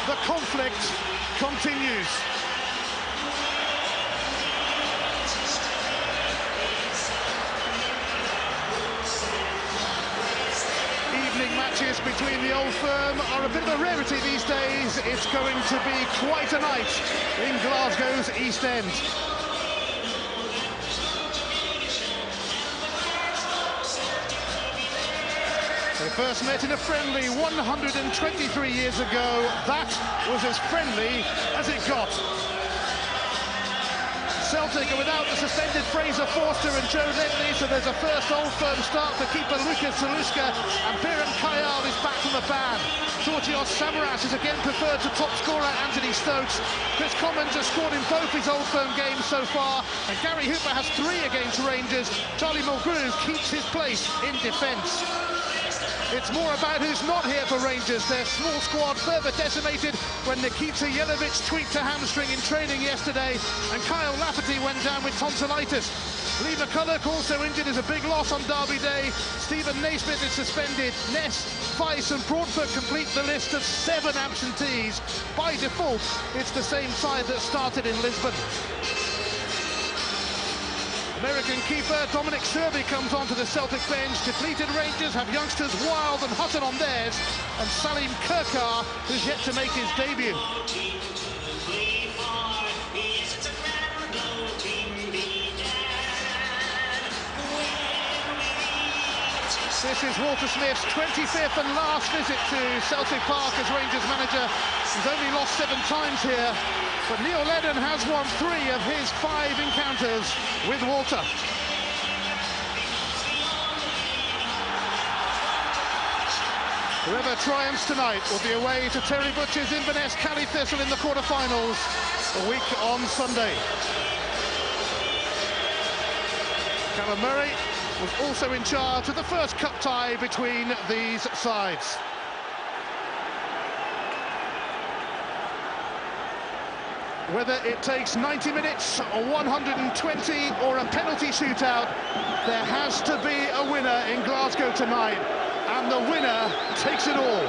the conflict continues. Evening matches between the old firm are a bit of a rarity these days. It's going to be quite a night in Glasgow's East End. They first met in a friendly 123 years ago. That was as friendly as it got. Celtic are without the suspended Fraser Forster and Joe Ledley, so there's a first Old Firm start for keeper Lucas Zaluska, and Biren Kayal is back from the ban. Georgios Samaras is again preferred to top scorer Anthony Stokes. Chris Commons has scored in both his Old Firm games so far, and Gary Hooper has 3 against Rangers. Charlie Mulgrew keeps his place in defence. It's more about who's not here for Rangers. Their small squad further decimated when Nikita Yelovich tweaked a hamstring in training yesterday, and Kyle Lafferty went down with tonsillitis. Lee McCulloch also injured is a big loss on Derby Day. Stephen Naismith is suspended. Ness, Weiss and Broadfoot complete the list of 7 absentees. By default, it's the same side that started in Lisbon. American keeper Dominic Serby comes onto the Celtic bench. Depleted Rangers have youngsters Wild and Hutton on theirs, and Salim Kirkar is yet to make his debut. This is Walter Smith's 25th and last visit to Celtic Park as Rangers manager. He's only lost 7 times here, but Neil Lennon has won 3 of his 5 encounters with Walter. Whoever triumphs tonight will be away to Terry Butcher's Inverness Cally Thistle in the quarter-finals a week on Sunday. Callum Murray was also in charge of the first cup tie between these sides. Whether it takes 90 minutes or 120 or a penalty shootout, there has to be a winner in Glasgow tonight, and the winner takes it all.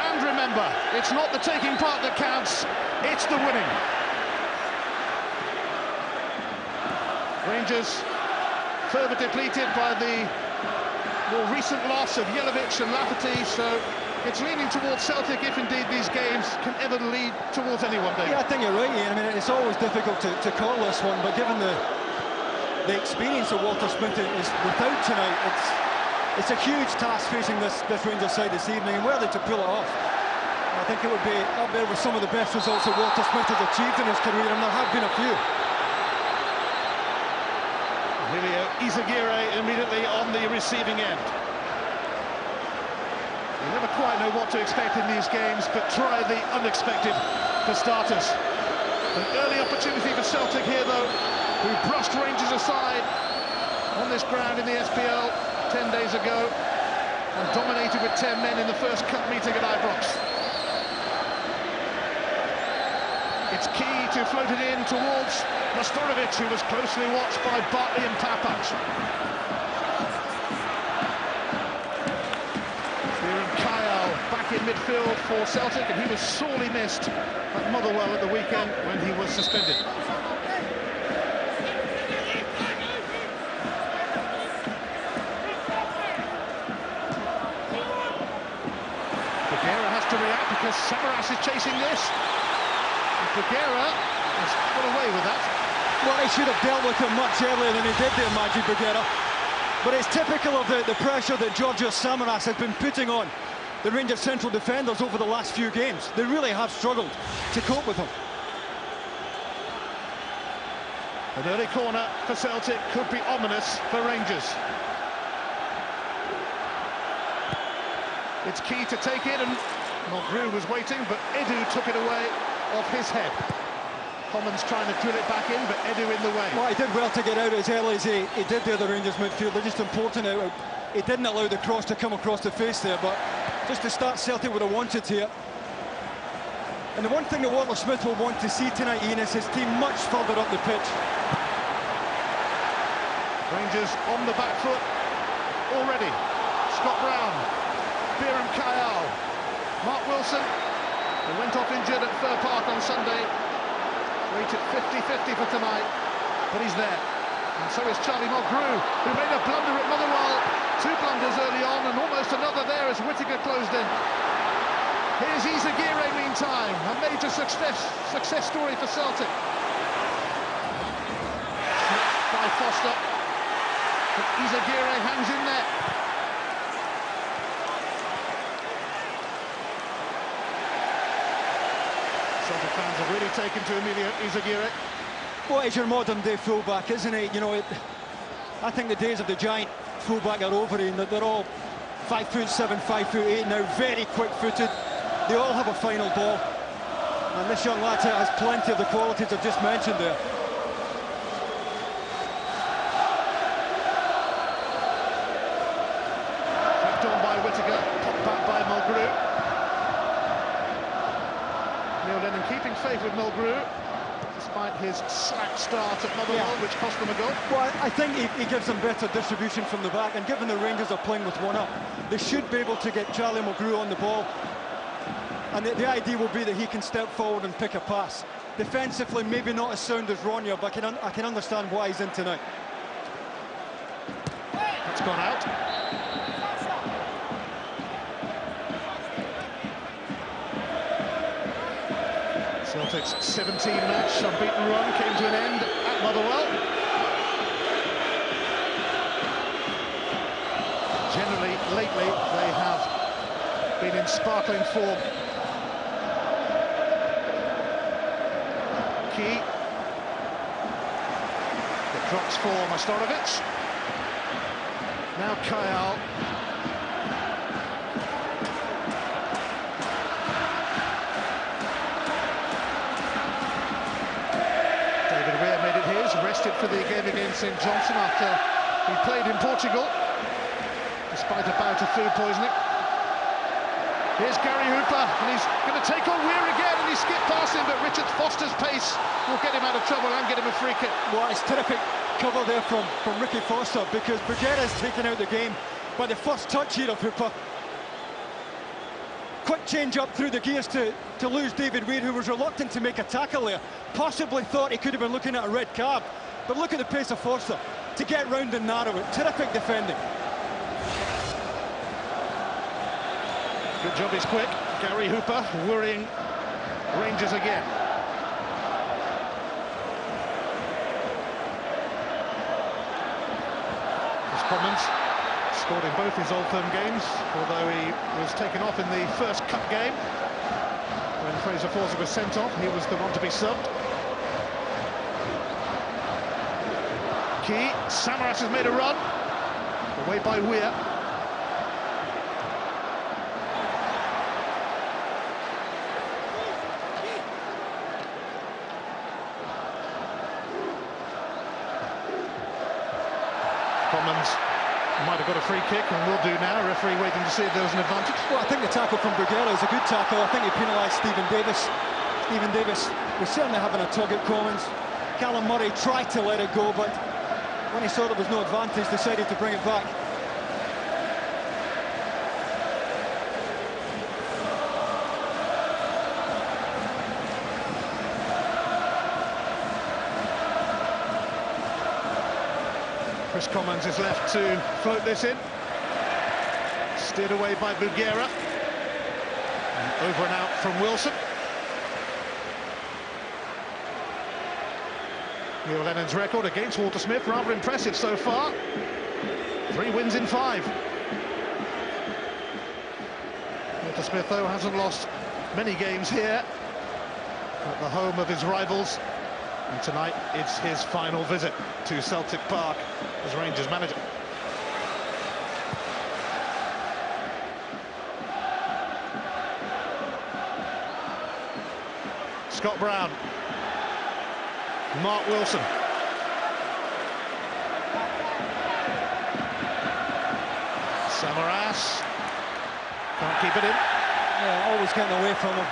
And remember, it's not the taking part that counts, it's the winning. Rangers further depleted by the more recent loss of Yelovich and Lafferty, so it's leaning towards Celtic if indeed these games can ever lead towards anyone, David. Yeah, I think you're right, Ian. I mean, it's always difficult to call this one, but given the experience that Walter Smith is without tonight, it's a huge task facing this Rangers side this evening, and were they to pull it off, I think it would be up there with some of the best results that Walter Smith has achieved in his career, and there have been a few. Emilio Izaguirre immediately on the receiving end. You never quite know what to expect in these games, but try the unexpected for starters. An early opportunity for Celtic here, though, who brushed Rangers aside on this ground in the SPL 10 days ago and dominated with 10 men in the first cup meeting at Ibrox. It's key to float it in towards Nastorovic, who was closely watched by Bartley and Papac. Biren Kayal back in midfield for Celtic, and he was sorely missed at Motherwell at the weekend when he was suspended. Bagheera has to react because Samaras is chasing this. Bagheera has got away with that. Well, he should have dealt with him much earlier than he did there, Maggie Bagheera. But it's typical of the pressure that Georgios Samaras has been putting on the Rangers central defenders over the last few games. They really have struggled to cope with him. An early corner for Celtic could be ominous for Rangers. It's key to take it, and Mulgrew was waiting, but Edu took it away off his head. Commons trying to drill it back in, but Edu in the way. Well, he did well to get out as early as he did there, the Rangers midfield. They're just important out. He didn't allow the cross to come across the face there, but just to start, Celtic would have wanted here. And the one thing that Walter Smith will want to see tonight, Ian, is his team much further up the pitch. Rangers on the back foot already. Scott Brown, Bieran Kyle, Mark Wilson, who went off injured at Fir Park on Sunday, rated 50-50 for tonight, but he's there. And so is Charlie Mulgrew, who made a blunder at Motherwell. 2 blunders early on, and almost another there as Whittaker closed in. Here's Izagirre, meantime, a major success story for Celtic. By Foster, but Izagirre hangs in there. Celtic fans have really taken to Emilio Izagirre. What is your modern-day fullback, isn't it? You know, I think the days of the giant fullback are over, and that they're all 5'7", 5'8" now, very quick-footed. They all have a final ball, and this young lad has plenty of the qualities I've just mentioned there. Flicked on by Whittaker, popped back by Mulgrew. Neil Lennon keeping faith with Mulgrew, despite his slack start at Motherwell, which cost them a goal. Well, I think he gives them better distribution from the back, and given the Rangers are playing with 1 up, they should be able to get Charlie Mulgrew on the ball. And the idea will be that he can step forward and pick a pass. Defensively, maybe not as sound as Ronja, but I can understand why he's in tonight. That's gone out. Celtic's 17-match unbeaten run came to an end at Motherwell. Generally, lately, they have been in sparkling form. Key. It drops for Majstorovic. Now Kyle. David Weir made it his, rested for the game against St Johnstone after he played in Portugal, despite a bout of food poisoning. Here's Gary Hooper, and he's going to take on Weir again, and he skipped past him, but Richard Foster's pace will get him out of trouble and get him a free kick. Well, it's terrific cover there from Ricky Foster, because Bruguera's taken out the game by the first touch here of Hooper. Quick change up through the gears to lose David Weir, who was reluctant to make a tackle there. Possibly thought he could have been looking at a red card, but look at the pace of Foster to get round and narrow it. Terrific defending. Good job, he's quick. Gary Hooper worrying Rangers again. Chris Commons scored in both his Old Firm games, although he was taken off in the first cup game. When Fraser Forster was sent off, he was the one to be subbed. Key, Samaras has made a run, away by Weir. Commons might have got a free kick and will do now. Referee waiting to see if there was an advantage. Well, I think the tackle from Bruguera is a good tackle. I think he penalised Stephen Davis. Stephen Davis was certainly having a tug at Commons. Callum Murray tried to let it go, but when he saw there was no advantage, decided to bring it back. Chris Commons is left to float this in. Steered away by Bruguera. Over and out from Wilson. Neil Lennon's record against Walter Smith, rather impressive so far. 3 wins in 5. Walter Smith, though, hasn't lost many games here at the home of his rivals. And tonight, it's his final visit to Celtic Park as Rangers manager. Scott Brown. Mark Wilson. Samaras. Can't keep it in. Yeah, always getting away from him.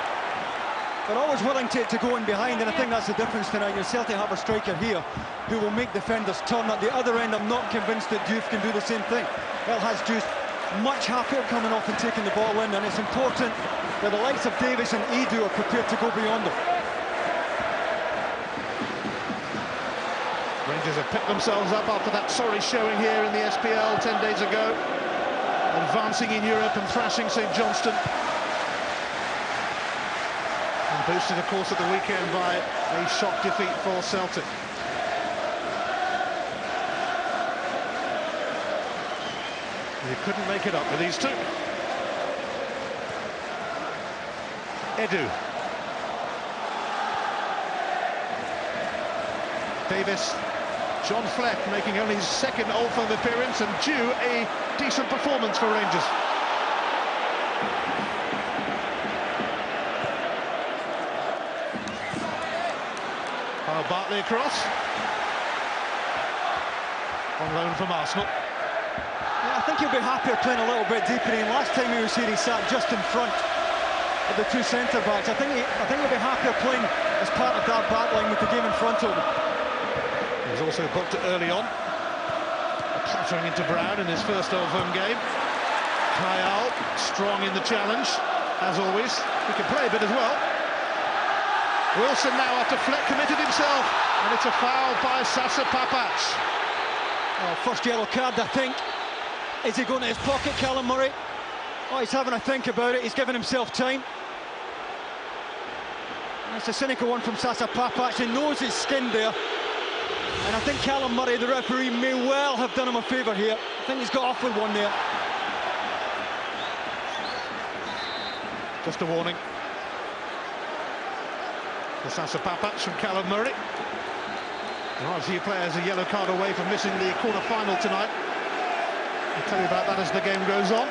They're always willing to go in behind, and I think that's the difference tonight. You Celtic have a striker here who will make defenders turn. At the other end, I'm not convinced that Diouf can do the same thing. El Hadj Diouf much happier coming off and taking the ball in, and it's important that the likes of Davis and Edu are prepared to go beyond them. Rangers have picked themselves up after that sorry showing here in the SPL 10 days ago, advancing in Europe and thrashing St Johnstone. And boosted, of course, at the weekend by a shock defeat for Celtic. You couldn't make it up with these two. Edu. Davis. John Fleck making only his second Old Firm appearance and due a decent performance for Rangers. Bartley across. On loan from Arsenal. Yeah, I think he'll be happier playing a little bit deeper in. Last time he was here, he sat just in front of the two centre-backs. I think he'll be happier playing as part of that back line with the game in front of him. He was also booked early on, clattering into Brown in his first Old Firm game. Kyle, strong in the challenge, as always. He can play a bit as well. Wilson now, after Fleck committed himself, and it's a foul by Sasa Papac. Oh, first yellow card, I think. Is he going to his pocket, Callum Murray? Oh, he's having a think about it. He's giving himself time. And it's a cynical one from Sasa Papac. He knows he's skinned there. And I think Callum Murray, the referee, may well have done him a favour here. I think he's got off with one there. Just a warning. The Sasa Papac from Callum Murray. There are a few players a yellow card away from missing the quarter-final tonight. I'll tell you about that as the game goes on.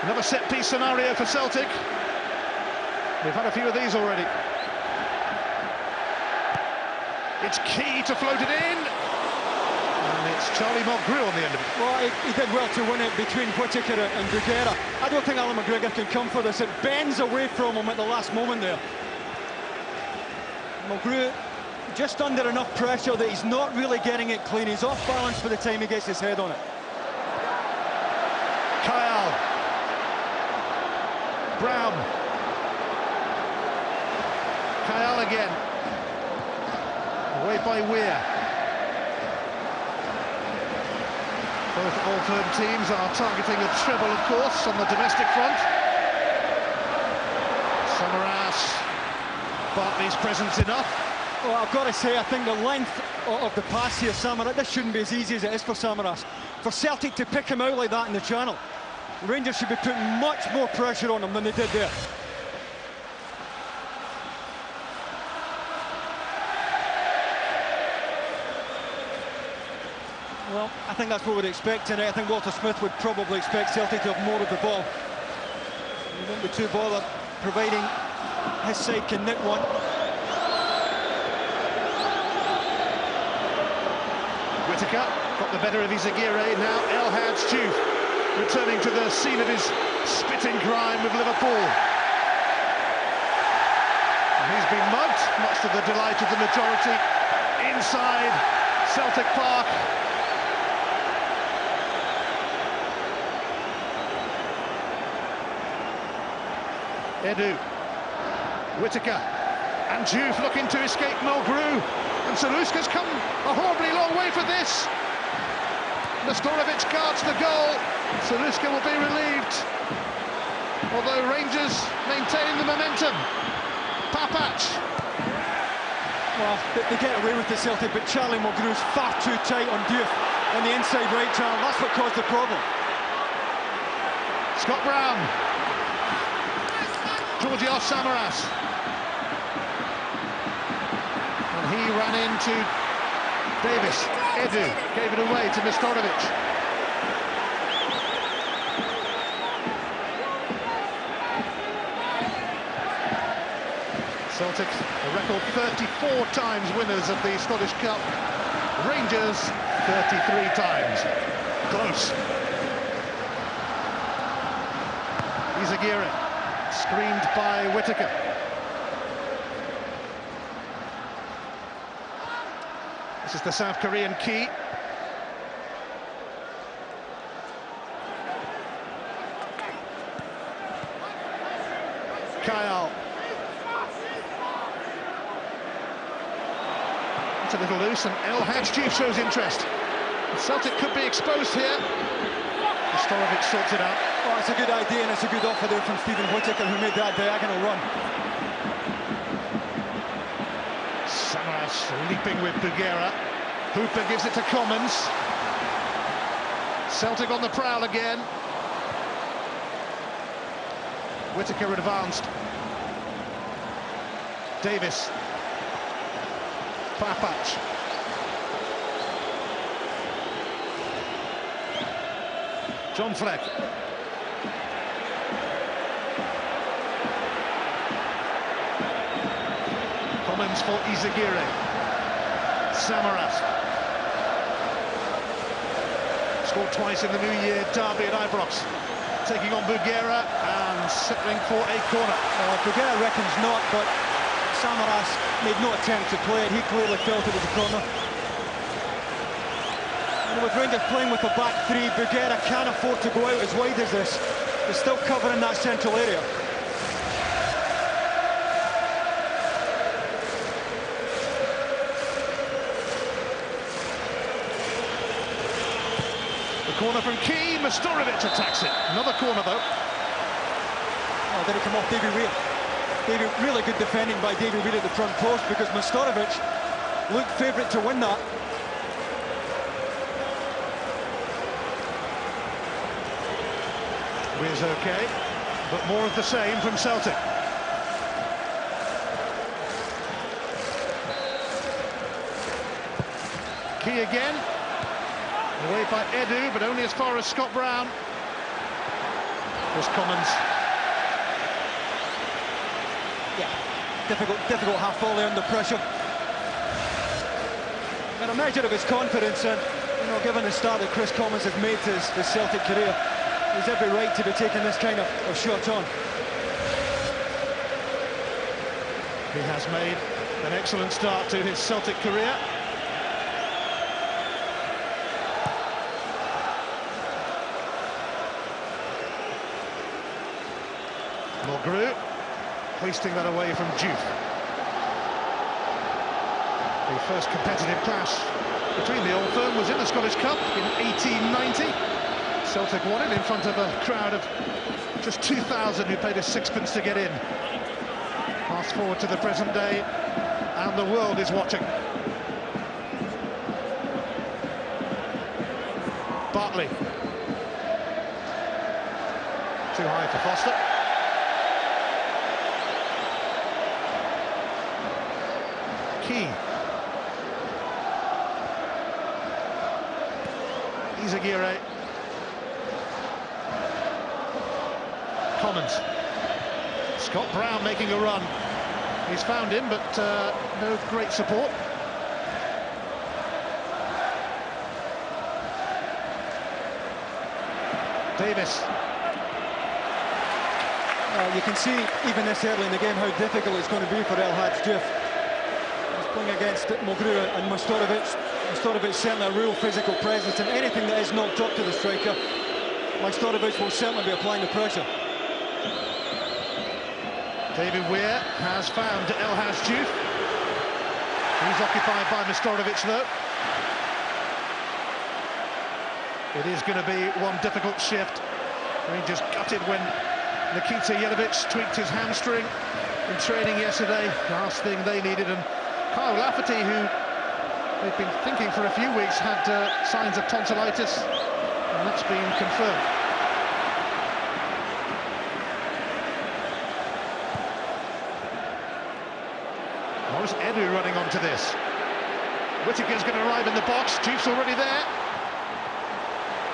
Another set-piece scenario for Celtic. We've had a few of these already. It's Key to float it in. And it's Charlie Mulgrew on the end of it. Well, he did well to win it between Whittaker and Bruguera. I don't think Alan McGregor can come for this. It bends away from him at the last moment there. Mulgrew just under enough pressure that he's not really getting it clean. He's off balance by the time he gets his head on it. Kyle. Brown. Kyle again. Away by Weir. Both Old Firm teams are targeting a treble, of course, on the domestic front. Samaras, Bartley's presence enough. Well, I've got to say, I think the length of the pass here, Samaras, this shouldn't be as easy as it is for Samaras. For Celtic to pick him out like that in the channel, Rangers should be putting much more pressure on him than they did there. Well, I think that's what we'd expect tonight. I think Walter Smith would probably expect Celtic to have more of the ball. He won't be too bothered, providing his side can nick one. Whittaker got the better of Izagirre. Now El Hadj Diouf returning to the scene of his spitting crime with Liverpool. And he's been mugged, much to the delight of the majority, inside Celtic Park. Edu, Whittaker, and Diouf looking to escape Mulgrew, and Saluska's come a horribly long way for this. Nestorovic guards the goal. Saluska will be relieved, although Rangers maintain the momentum. Papac. Well, they get away with the Celtic, but Charlie Mulgrew's far too tight on Diouf on the inside right channel. That's what caused the problem. Scott Brown. Georgios Samaras. And he ran into Davis. Edu gave it away to Nestorovic. Celtic, a record 34 times winners of the Scottish Cup. Rangers, 33 times. Close. Izagiri, screened by Whittaker. This is the South Korean key. Kyle. It's a little loose, and El Hadji shows interest. Celtic could be exposed here. Storovic sorts it out. Oh, it's a good idea, and it's a good offer there from Stephen Whittaker, who made that diagonal run. Samaras leaping with Bugera. Hooper gives it to Commons. Celtic on the prowl again. Whittaker advanced. Davis. Papac. John Fleck. Commons for Izagiri. Samaras. Scored twice in the New Year derby at Ibrox. Taking on Bugera and settling for a corner. Bugera reckons not, but Samaras made no attempt to play it. He clearly felt it was a corner. And with Rangers playing with a back three, Bugera can't afford to go out as wide as this. They're still covering that central area. Corner from Key, Mastorovic attacks it. Another corner though. Oh, did it come off Davy Weir? Really good defending by Davy Weir at the front post, because Mastorovic looked favourite to win that. Weir's okay, but more of the same from Celtic. Key again. Away by Edu, but only as far as Scott Brown. There's Commons. Yeah, difficult half volley under pressure. And a measure of his confidence, and given the start that Chris Commons has made to his Celtic career, he's every right to be taking this kind of shot on. He has made an excellent start to his Celtic career. Mulgrew, hoisting that away from Diouf. The first competitive clash between the Old Firm was in the Scottish Cup in 1890. Celtic won it in front of a crowd of just 2,000 who paid a sixpence to get in. Fast forward to the present day, and the world is watching. Bartley. Too high for Foster. Key. Izagiri. Commons. Scott Brown making a run. He's found him, but no great support. Davis. You can see, even this early in the game, how difficult it's going to be for El Hadji. Playing against Mulgrew and Mastorovic. Mastorovic certainly a real physical presence, and anything that is knocked up to the striker, Mastorovic will certainly be applying the pressure. David Weir has found El Hadji. He's occupied by Mastorovic though. It is going to be one difficult shift. Rangers gutted when Nikita Jelavic tweaked his hamstring in training yesterday. Last thing they needed, and Kyle Lafferty, who they've been thinking for a few weeks, had signs of tonsillitis, and that's been confirmed. Morris Edu running onto this. Whittaker's going to arrive in the box. Diouf's already there.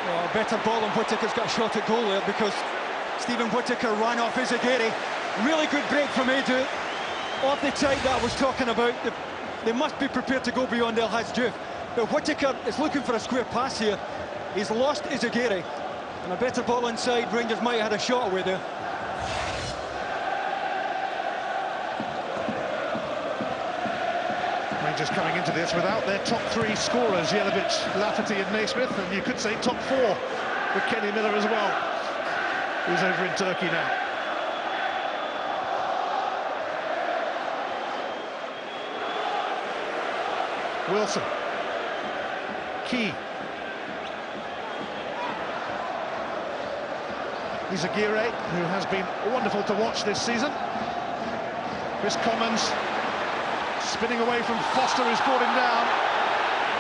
Oh, better ball, and Whittaker's got a shot at goal there, because Stephen Whittaker ran off Izagiri. Really good break from Edu. Off the type that I was talking about. They must be prepared to go beyond El Hadji. But Whittaker is looking for a square pass here. He's lost Izagiri, and a better ball inside. Rangers might have had a shot away there. Rangers coming into this without their top three scorers, Jelavic, Lafferty and Naismith, and you could say top four with Kenny Miller as well, who's over in Turkey now. Wilson. Key. Izaguirre, who has been wonderful to watch this season. Chris Commons spinning away from Foster, who's brought him down.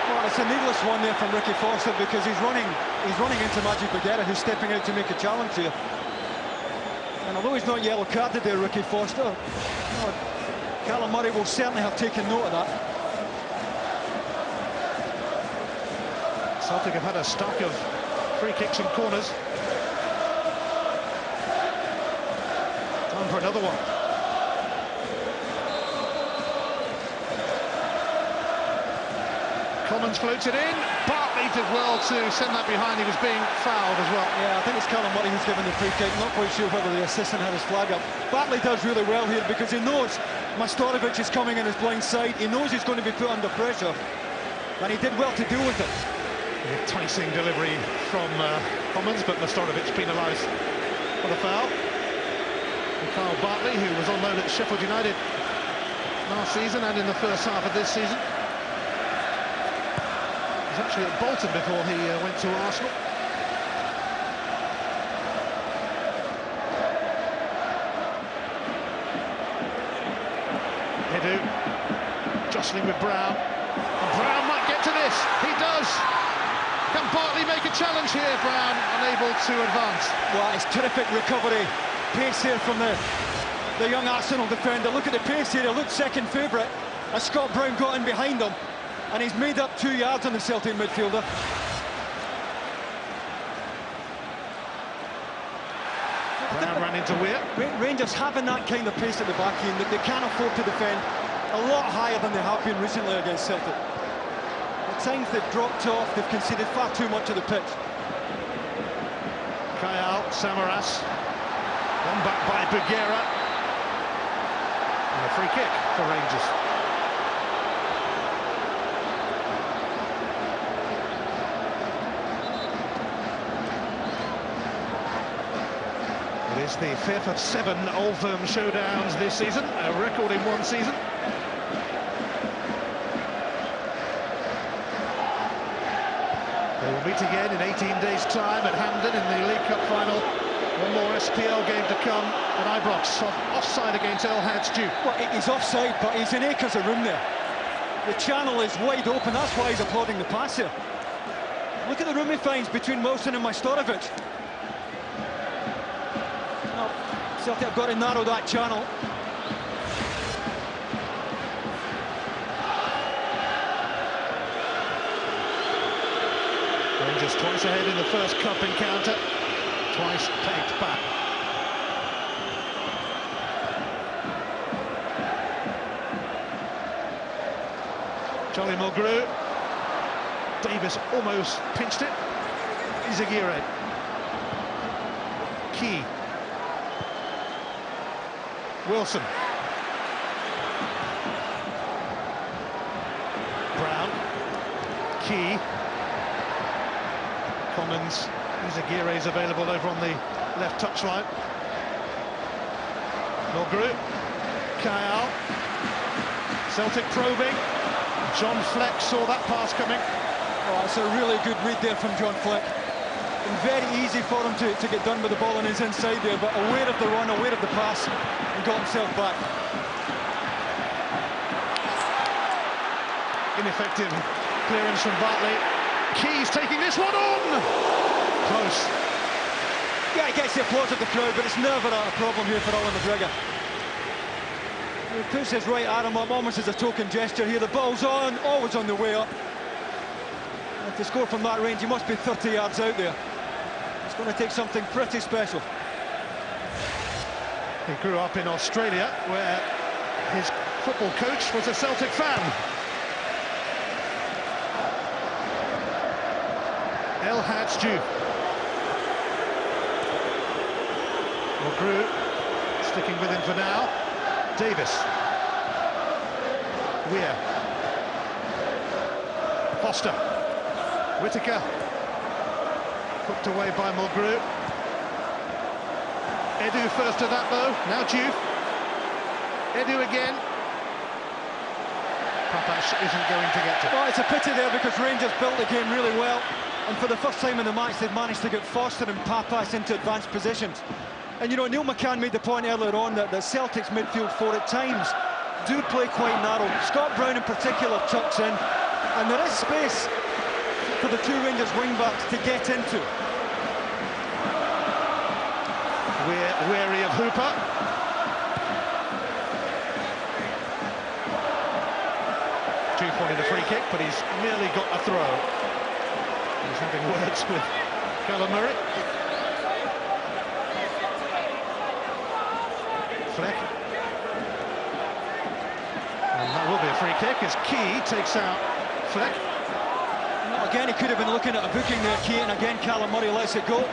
Well, it's a needless one there from Ricky Foster because he's running into Magic Bagheera, who's stepping out to make a challenge here. And although he's not yellow carded there, Ricky Foster, Callum Murray will certainly have taken note of that. Celtic have had a stock of free kicks and corners. Time for another one. Commons floats it in. Bartley did well to send that behind. He was being fouled as well. Yeah, I think it's Callum Murray who's given the free kick. Not quite sure whether the assistant had his flag up. Bartley does really well here because he knows Majstorovic is coming in his blind side. He knows he's going to be put under pressure, and he did well to deal with it. Enticing delivery from Commons, but Majstorovic penalised for the foul. And Kyle Bartley, who was on loan at Sheffield United last season and in the first half of this season. He was actually at Bolton before he went to Arsenal. Edu jostling with Brown. And Brown might get to this. He does. Can Bartley make a challenge here? Brown unable to advance. Well, it's terrific recovery. Pace here from the young Arsenal defender. Look at the pace here. He looked second favourite as Scott Brown got in behind him. And he's made up 2 yards on the Celtic midfielder. Brown ran into Weir. Rangers having that kind of pace at the back end that they can't afford to defend a lot higher than they have been recently against Celtic. At times they've dropped off, they've conceded far too much of the pitch. Kyle Samaras. One back by Bagheera. And a free kick for Rangers. It is the 5th of 7 Old Firm showdowns this season, a record in one season. They will meet again in 18 days' time at Hampden in the League Cup final. One more SPL game to come at Ibrox. Offside against El Hadji. Well, he's offside, but he's in acres of room there. The channel is wide open, that's why he's applauding the pass here. Look at the room he finds between Wilson and Majstorovic. Celtic have got to narrow that channel. Rangers twice ahead in the first cup encounter, twice pegged back. Charlie Mulgrew. Davis almost pinched it. Izaguirre. Key. Wilson. Brown. Key. Commons. Izaguirre is available over on the left touchline. Mulgrew. Kyle. Celtic probing. John Fleck saw that pass coming. Oh, it's a really good read there from John Fleck. And very easy for him to get done with the ball on his inside there, but aware of the run, aware of the pass, and got himself back. Ineffective clearance from Bartley. Key's taking this one on! Close. Yeah, he gets the applause of the crowd, but it's never a problem here for Alan McGregor. He puts his right arm up almost as a token gesture here. The ball's on, always on the way up. And to score from that range, he must be 30 yards out there. It's going to take something pretty special. He grew up in Australia, where his football coach was a Celtic fan. El Hadji. Mulgrew sticking with him for now. Davis. Weir. Foster. Whittaker. Hooked away by Mulgrew. Edu first to that though. Now Diouf. Edu again. Papas isn't going to get to it. Well, it's a pity there because Rangers built the game really well, and for the first time in the match they've managed to get Foster and Papas into advanced positions. And you know, Neil McCann made the point earlier on that Celtic's midfield four at times do play quite narrow. Scott Brown in particular tucks in, and there is space for the two Rangers wing-backs to get into. We're wary of Hooper. Diouf wanted a free kick, but he's merely got a throw. He's having words with Callum Murray. Fleck. And that will be a free kick as Key takes out Fleck. Again, he could have been looking at a booking there, Key, and again Callum Murray lets it go.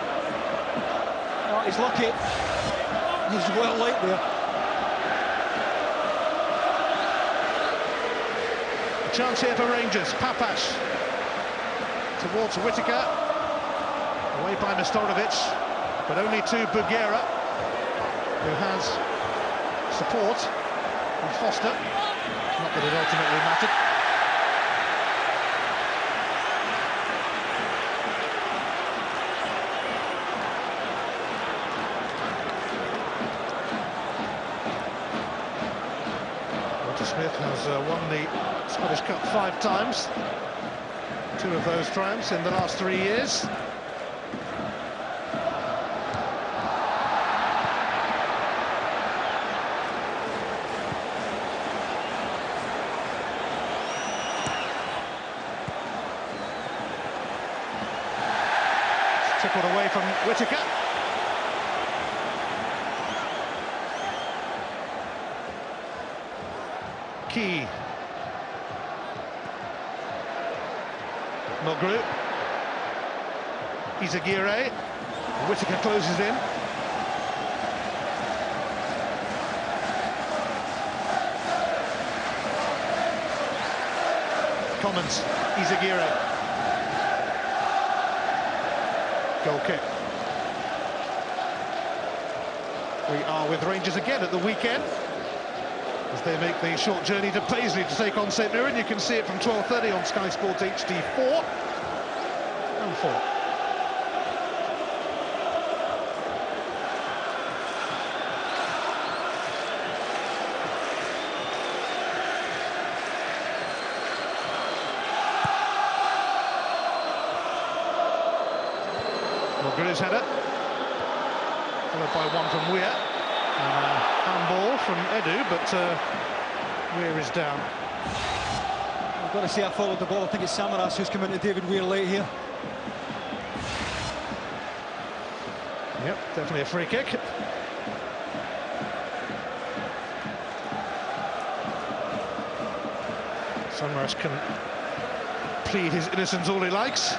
Oh, he's lucky. He's well late there. A chance here for Rangers. Papas towards Whittaker. Away by Nestorovic, but only to Bugera, who has support from Foster. Not that it ultimately mattered. Smith has won the Scottish Cup 5 times. 2 of those triumphs in the last 3 years. It's tippled away from Whittaker. Key. Mulgrew. Izaguirre. Whittaker closes in. Commons. Izaguirre. Goal kick. We are with Rangers again at the weekend, as they make the short journey to Paisley to take on St Mirren. You can see it from 12:30 on Sky Sports HD4 and 4. Mulgrew's header, followed by one from Weir. Handball from Edu, but Weir is down. I've got to say I followed the ball. I think it's Samaras who's come into David Weir late here. Yep, definitely a free kick. Samaras can plead his innocence all he likes.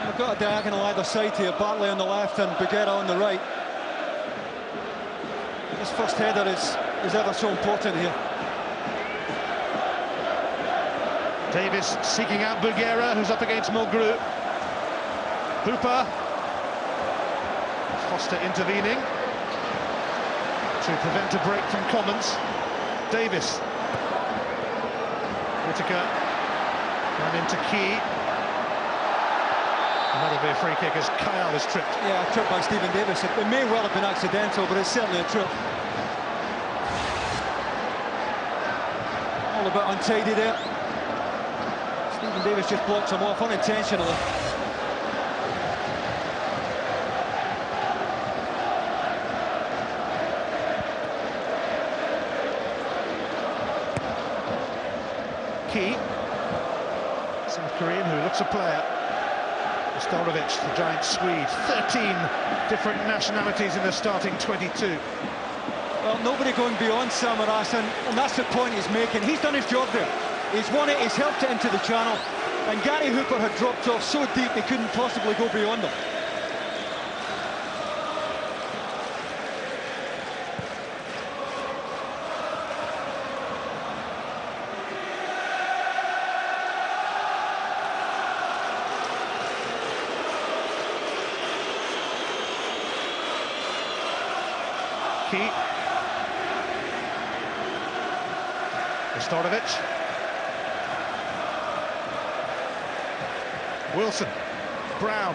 I've got a diagonal either side here, Bartley on the left and Bugera on the right. This first header is ever so important here. Davis seeking out Bugera, who's up against Mulgrew. Hooper. Foster intervening to prevent a break from Commons. Davis. Whittaker. Ran into Key. And that'll be a free kick as Kyle is tripped. Yeah, tripped by Stephen Davis. It may well have been accidental, but it's certainly a trip. All a bit untidy there. Stephen Davis just blocks him off unintentionally. Key, South Korean, who looks a player. Nestorovic, the giant Swede. 13 different nationalities in the starting 22. Well, nobody going beyond Samaras, and that's the point he's making. He's done his job there. He's won it, he's helped it into the channel, and Gary Hooper had dropped off so deep he couldn't possibly go beyond him. Key. Nestorovic. Wilson. Brown.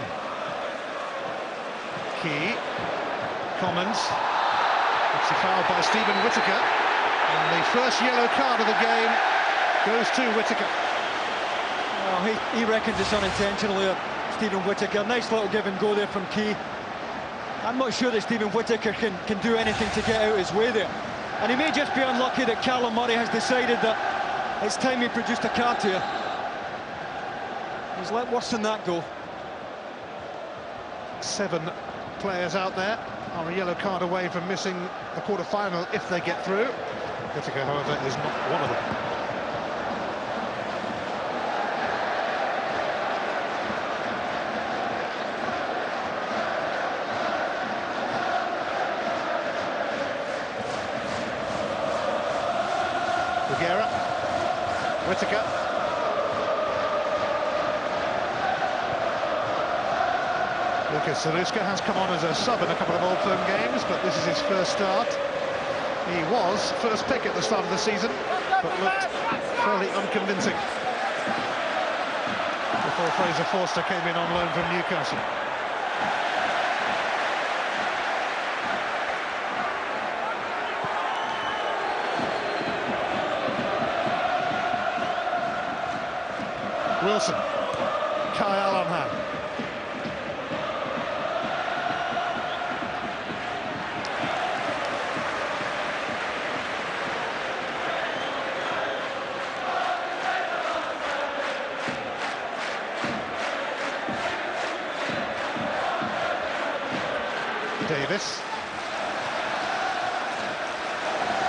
Key. Commons. It's a foul by Stephen Whittaker. And the first yellow card of the game goes to Whittaker. Well, he reckons it's unintentional, Stephen Whittaker. Nice little give and go there from Key. I'm not sure that Stephen Whittaker can do anything to get out his way there. And he may just be unlucky that Callum Murray has decided that it's time he produced a card here. He's let worse than that go. 7 players out there are a yellow card away from missing the quarter-final if they get through. Whittaker, however, is not one of them. Whittaker. Lucas Celusca has come on as a sub in a couple of Old Firm games, but this is his first start. He was first pick at the start of the season, but looked fairly unconvincing before Fraser Forster came in on loan from Newcastle. Wilson, Kyle on hand. Davis.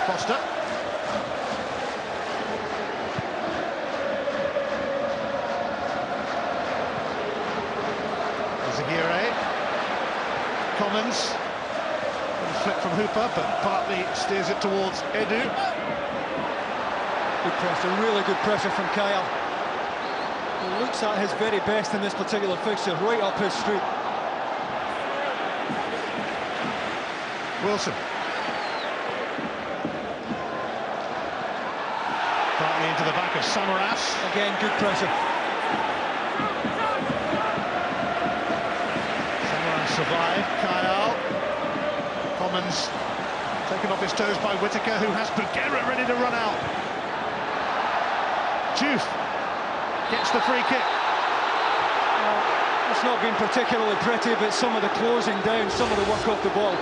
Foster. Commons, flip from Hooper, but partly steers it towards Edu. Good pressure, really good pressure from Kyle. He looks at his very best in this particular fixture, right up his street. Wilson. Partly into the back of Samaras. Again, good pressure. Survive, Kyle. Commons taken off his toes by Whittaker, who has Bougherra ready to run out. Juve gets the free kick. It's not been particularly pretty, but some of the closing down, some of the work off the ball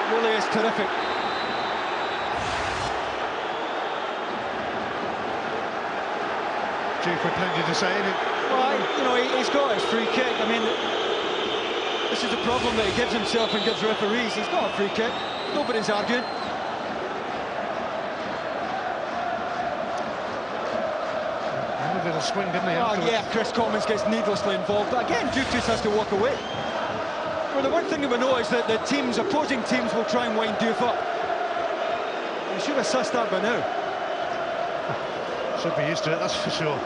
really is terrific. Juve with plenty to say. Well, you know, he's got his free kick. I mean, this is the problem that he gives himself and gives referees. He's got a free kick. Nobody's arguing. A little swing, didn't he? Oh, yeah, Chris Commons gets needlessly involved. But again, Duke just has to walk away. Well, the one thing that we know is that the opposing teams will try and wind Duke up. You should have sussed that by now. Should be used to it, that's for sure.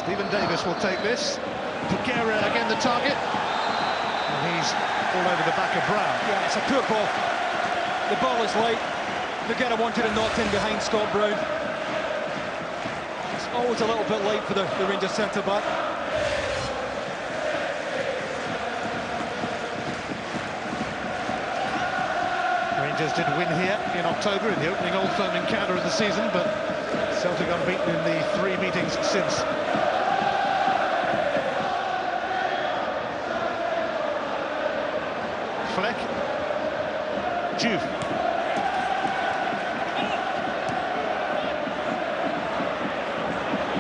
Stephen Davis will take this. Bougherra again the target. And he's all over the back of Brown. Yeah, it's a poor ball. The ball is light. Bougherra wanted it knocked in behind Scott Brown. It's always a little bit light for the Rangers centre-back. Rangers did win here in October in the opening Old Firm encounter of the season, but Celtic unbeaten in the 3 meetings since. Fleck. Juve.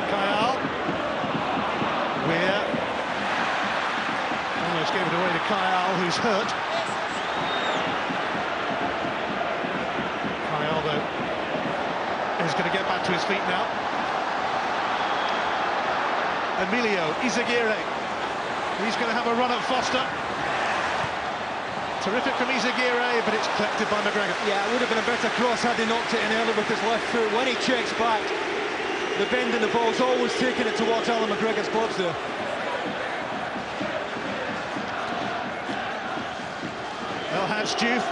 Kyle. Weir. Almost gave it away to Kyle, who's hurt. Kyle, though, is going to get back to his feet now. Emilio Izaguirre. He's going to have a run at Foster. Terrific from Izaguirre, but it's collected by McGregor. Yeah, it would have been a better cross had he knocked it in early with his left foot. When he checks back, the bend in the ball's always taking it towards Alan McGregor's gloves there. Elhadj Diouf.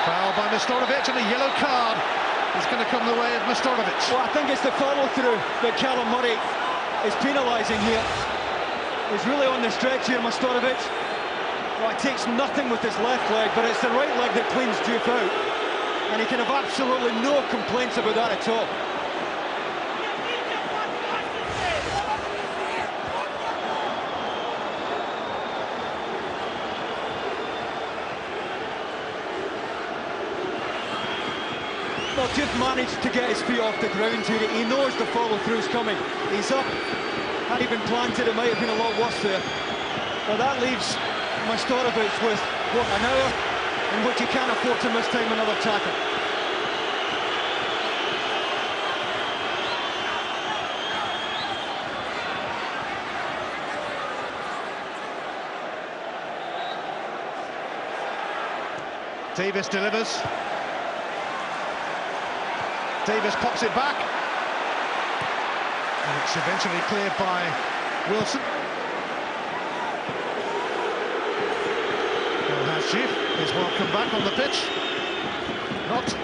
Foul by Mastorovic, and a yellow card is going to come the way of Mastorovic. Well, I think it's the follow-through that Callum Murray is penalising here. He's really on the stretch here, Mastorovic. Well, he takes nothing with his left leg, but it's the right leg that cleans Diouf out. And he can have absolutely no complaints about that at all. Well, Diouf managed to get his feet off the ground here. He knows the follow-through's coming. He's up. Had he been planted, it might have been a lot worse there. Well, that leaves Mastorovic with, what, an hour in which he can't afford to miss time another tackle. Davis delivers. Davis pops it back. And it's eventually cleared by Wilson. Elhadj Diouf is welcome back on the pitch. Not.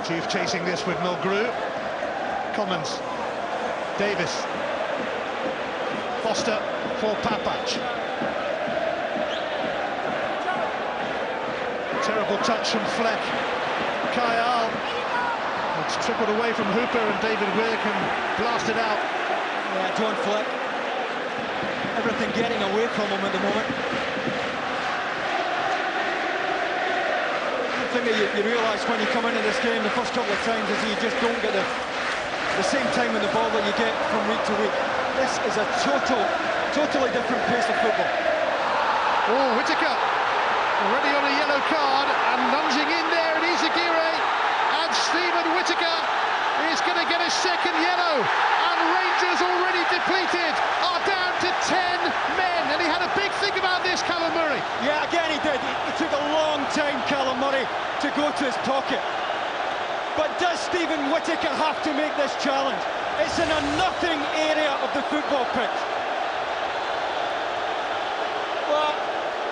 Diouf chasing this with Mulgrew. Commons. Davis. Foster for Papac. Terrible touch from Fleck. Kayal. It's trickled away from Hooper, and David Weir can blast it out. Yeah, John Fleck. Everything getting away from him at the moment. The thing that you realise when you come into this game the first couple of times is you just don't get the same time in the ball that you get from week to week. This is a totally different pace of football. Oh, Whittaker already on a yellow card, and lunging in there at Izagirre, and Stephen Whittaker is going to get a second yellow, and Rangers, already depleted, are down to 10 men, and he had a big think about this, Callum Murray. Yeah, again he did. It took a long time, Callum Murray, to go to his pocket. But does Stephen Whittaker have to make this challenge? It's in a nothing area of the football pitch. Well,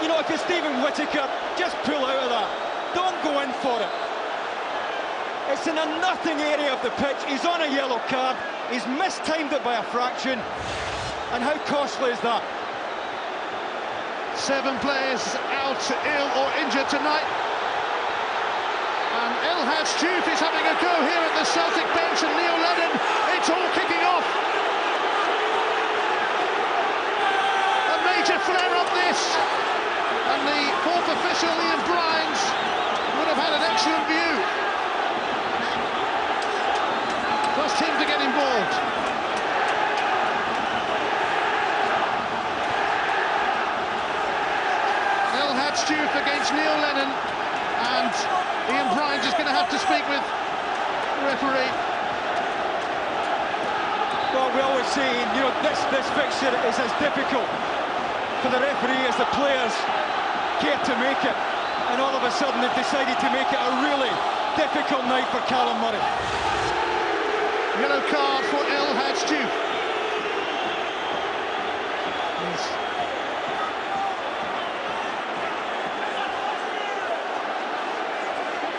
you know, if you're Stephen Whittaker, just pull out of that. Don't go in for it. It's in a nothing area of the pitch. He's on a yellow card. He's mistimed it by a fraction. And how costly is that? 7 players out, ill or injured tonight. And Elhadj Diouf is having a go here at the Celtic bench, and Neil Lennon, it's all kicking off. A major flare up this, and the fourth official, Ian Bryans, would have had an excellent view. Just him to get involved. Elhadj Diouf against Neil Lennon, and Ian Bryans is going to have to speak with the referee. Well, we always say, you know, this fixture is as difficult for the referee as the players care to make it. And all of a sudden they've decided to make it a really difficult night for Callum Murray. Yellow card for Elhadj Diouf.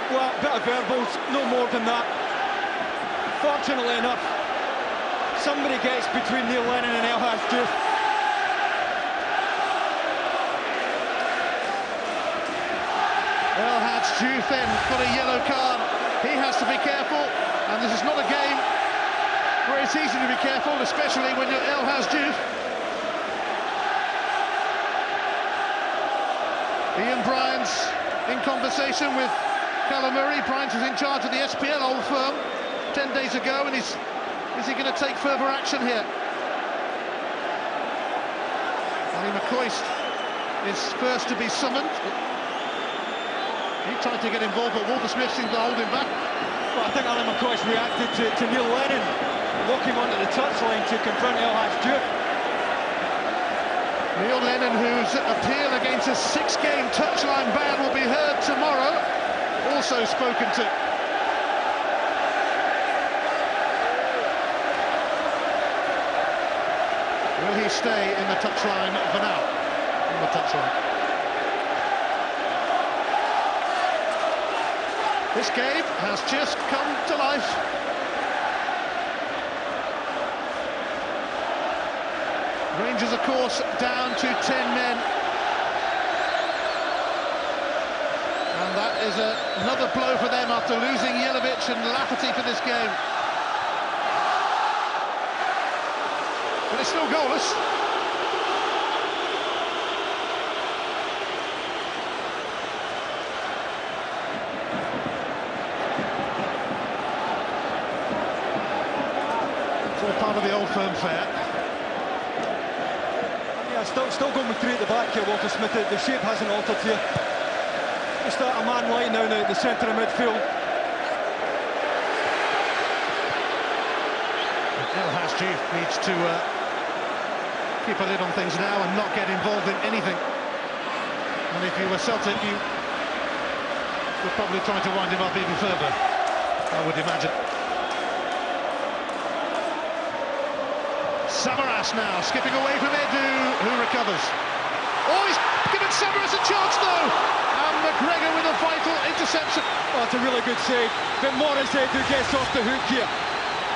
Well, a bit of verbals, no more than that. Fortunately enough, somebody gets between Neil Lennon and Elhadj Diouf. Elhadj Diouf then got a yellow card. He has to be careful, and this is not a game where it's easy to be careful, especially when you're Elhadj Diouf. Ian Bryans in conversation with Callum Murray. Bryans was in charge of the SPL Old Firm 10 days ago, and is he going to take further action here? Ali McCoist is first to be summoned. He tried to get involved, but Walter Smith seemed to hold him back. Well, I think Ali McCoist reacted to Neil Lennon walking onto the touchline to confront Elhadj Diouf. Neil Lennon, whose appeal against a 6-game touchline ban will be heard tomorrow, also spoken to. Will he stay in the touchline for now? On the touchline. This game has just come to life. Rangers, of course, down to 10 men. And that is another blow for them after losing Jelovic and Lafferty for this game. But it's still goalless. It's all part of the Old Firm fare. Yeah, still going with three at the back here, Walter Smith. The shape hasn't altered here. Just a man lying down the centre of midfield. El Hadji needs to keep a lid on things now and not get involved in anything. And if you were Celtic, you would probably try to wind him up even further, I would imagine. Samaras now, skipping away from Edu, who recovers. Oh, he's given Samaras a chance though! And McGregor with a vital interception. Oh, it's a really good save. But Morris Edu gets off the hook here.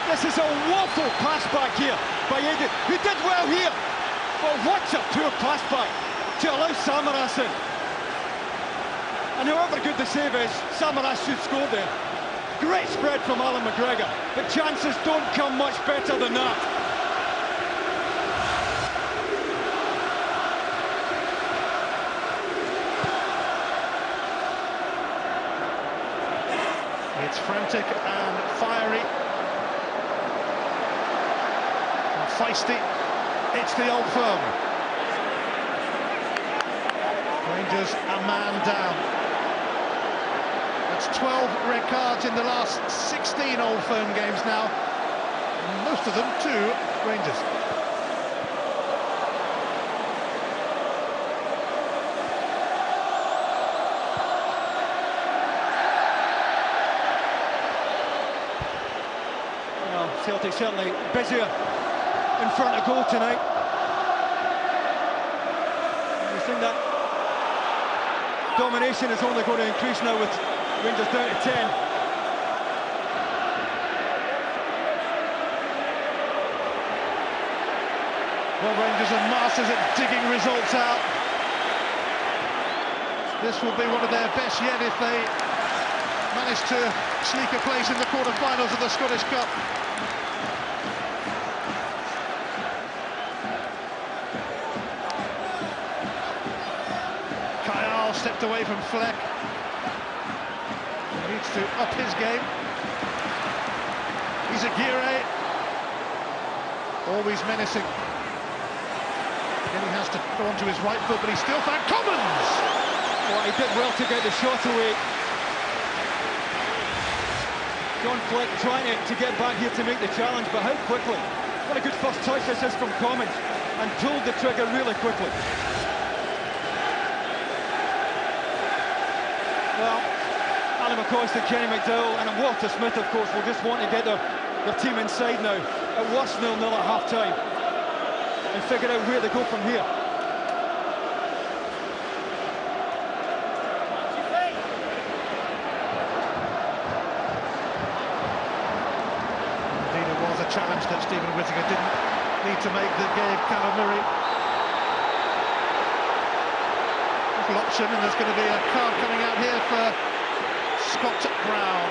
This is a woeful pass back here by Edu, who did well here. But what a poor pass back to allow Samaras in. And however good the save is, Samaras should score there. Great spread from Alan McGregor, but chances don't come much better than that. It's frantic and fiery and feisty. It's the Old Firm. Rangers a man down. That's 12 red cards in the last 16 Old Firm games now. Most of them to Rangers. Celtic certainly busier in front of goal tonight. You think that domination is only going to increase now with Rangers down to 10. Well, Rangers are masters at digging results out. This will be one of their best yet if they manage to sneak a place in the quarter-finals of the Scottish Cup. Stepped away from Fleck. He needs to up his game. He's Aguirre. Always menacing. Then he has to go onto his right foot, but he's still found Commons! Well, he did well to get the shot away. John Fleck trying to get back here to make the challenge, but how quickly? What a good first touch this is from Commons, and pulled the trigger really quickly. Well, Alan McCoyston, Kenny McDowell and Walter Smith, of course, will just want to get their team inside now. At worst 0-0 at half-time. And figure out where they go from here. Indeed, it was a challenge that Stephen Whittaker didn't need to make, that gave Callum Murray option, and there's going to be a card coming out here for Scott Brown.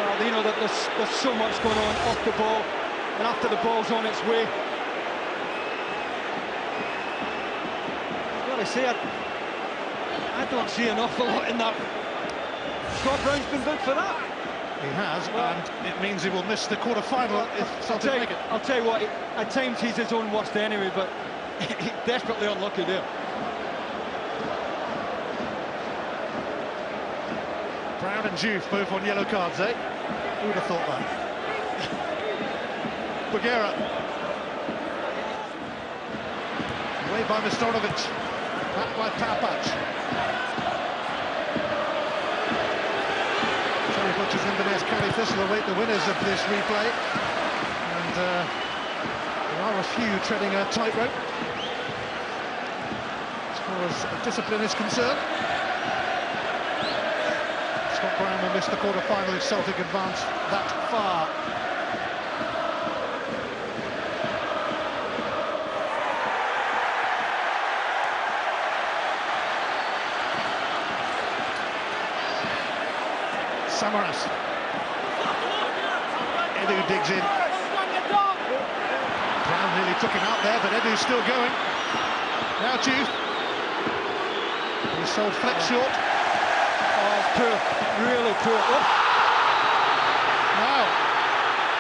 Well, you know that there's so much going on off the ball, and after the ball's on its way. Well, I say I don't see an awful lot in that. Scott Brown's been booked for that. He has, well, and it means he will miss the quarter-final if Celtic make it. I'll tell you what, at times he's his own worst enemy, but he's desperately unlucky there. Brown and Juve both on yellow cards, eh? Who would have thought that? Bagheera. Away by Mastorovic. Back by Papac. Terry Butcher's Inverness, Kelly Thistle await the winners of this replay. And There are a few treading a tightrope as far as discipline is concerned. Scott Brown will miss the quarter-final if Celtic advance that far. Samaras. Edu digs in. Brown nearly took him out there, but Edu's still going. Now Jude. He's sold Fleck short. Oh, it's poor, really poor. Oh. Now,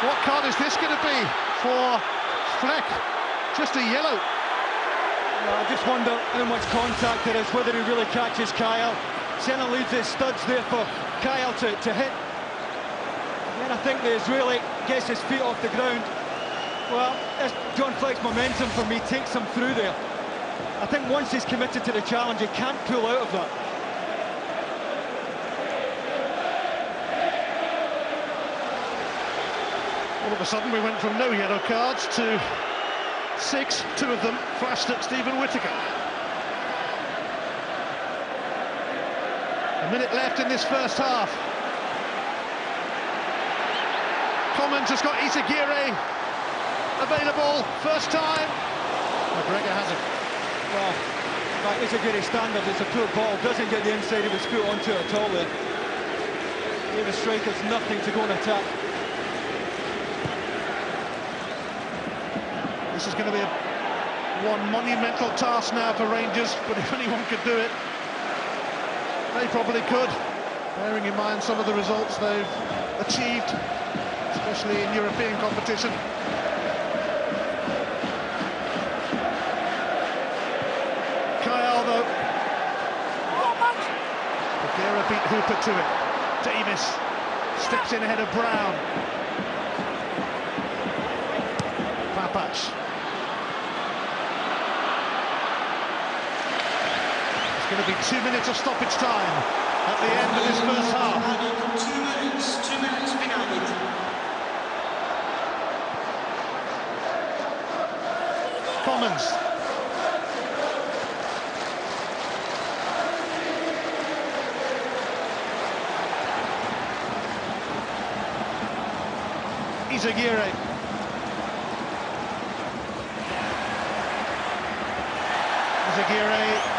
what card is this going to be for Fleck? Just a yellow. Well, I just wonder how much contact there is, whether he really catches Kyle. Senna leaves his studs there for Kyle to hit. And then I think the Israeli gets his feet off the ground. Well, as John Fleck's momentum for me takes him through there. I think once he's committed to the challenge, he can't pull out of that. All of a sudden we went from no yellow cards to 6, 2 of them flashed at Stephen Whittaker. A minute left in this first half. Commons has got Isagire available, first time. McGregor has it. Well, by Isagire's standards, it's a poor ball, doesn't get the inside of his foot onto it at all there. Gave the strikers nothing to go and attack. This is going to be one monumental task now for Rangers, but if anyone could do it, they probably could, bearing in mind some of the results they've achieved, especially in European competition. Kyle, though. Bagheera beat Hooper to it. Davis steps in ahead of Brown. Papac. It's going to be 2 minutes of stoppage time at the end of this first half. 2 minutes finale. Commons. Isagire. Isagire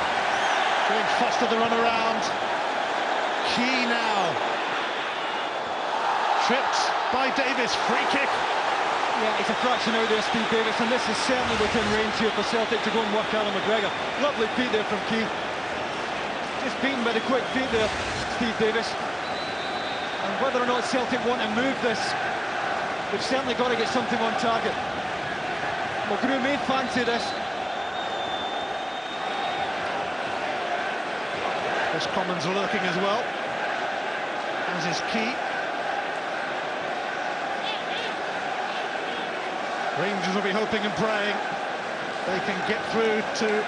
going Foster the run around. Key now. Tripped by Davis, free kick. Yeah, it's a fraction out there, Steve Davis, and this is certainly within range here for Celtic to go and work Alan McGregor. Lovely feet there from Key. Just beaten by the quick feet there, Steve Davis. And whether or not Celtic want to move this, they've certainly got to get something on target. McGrew may fancy this. There's Commons lurking as well, as is Key. Rangers will be hoping and praying they can get through to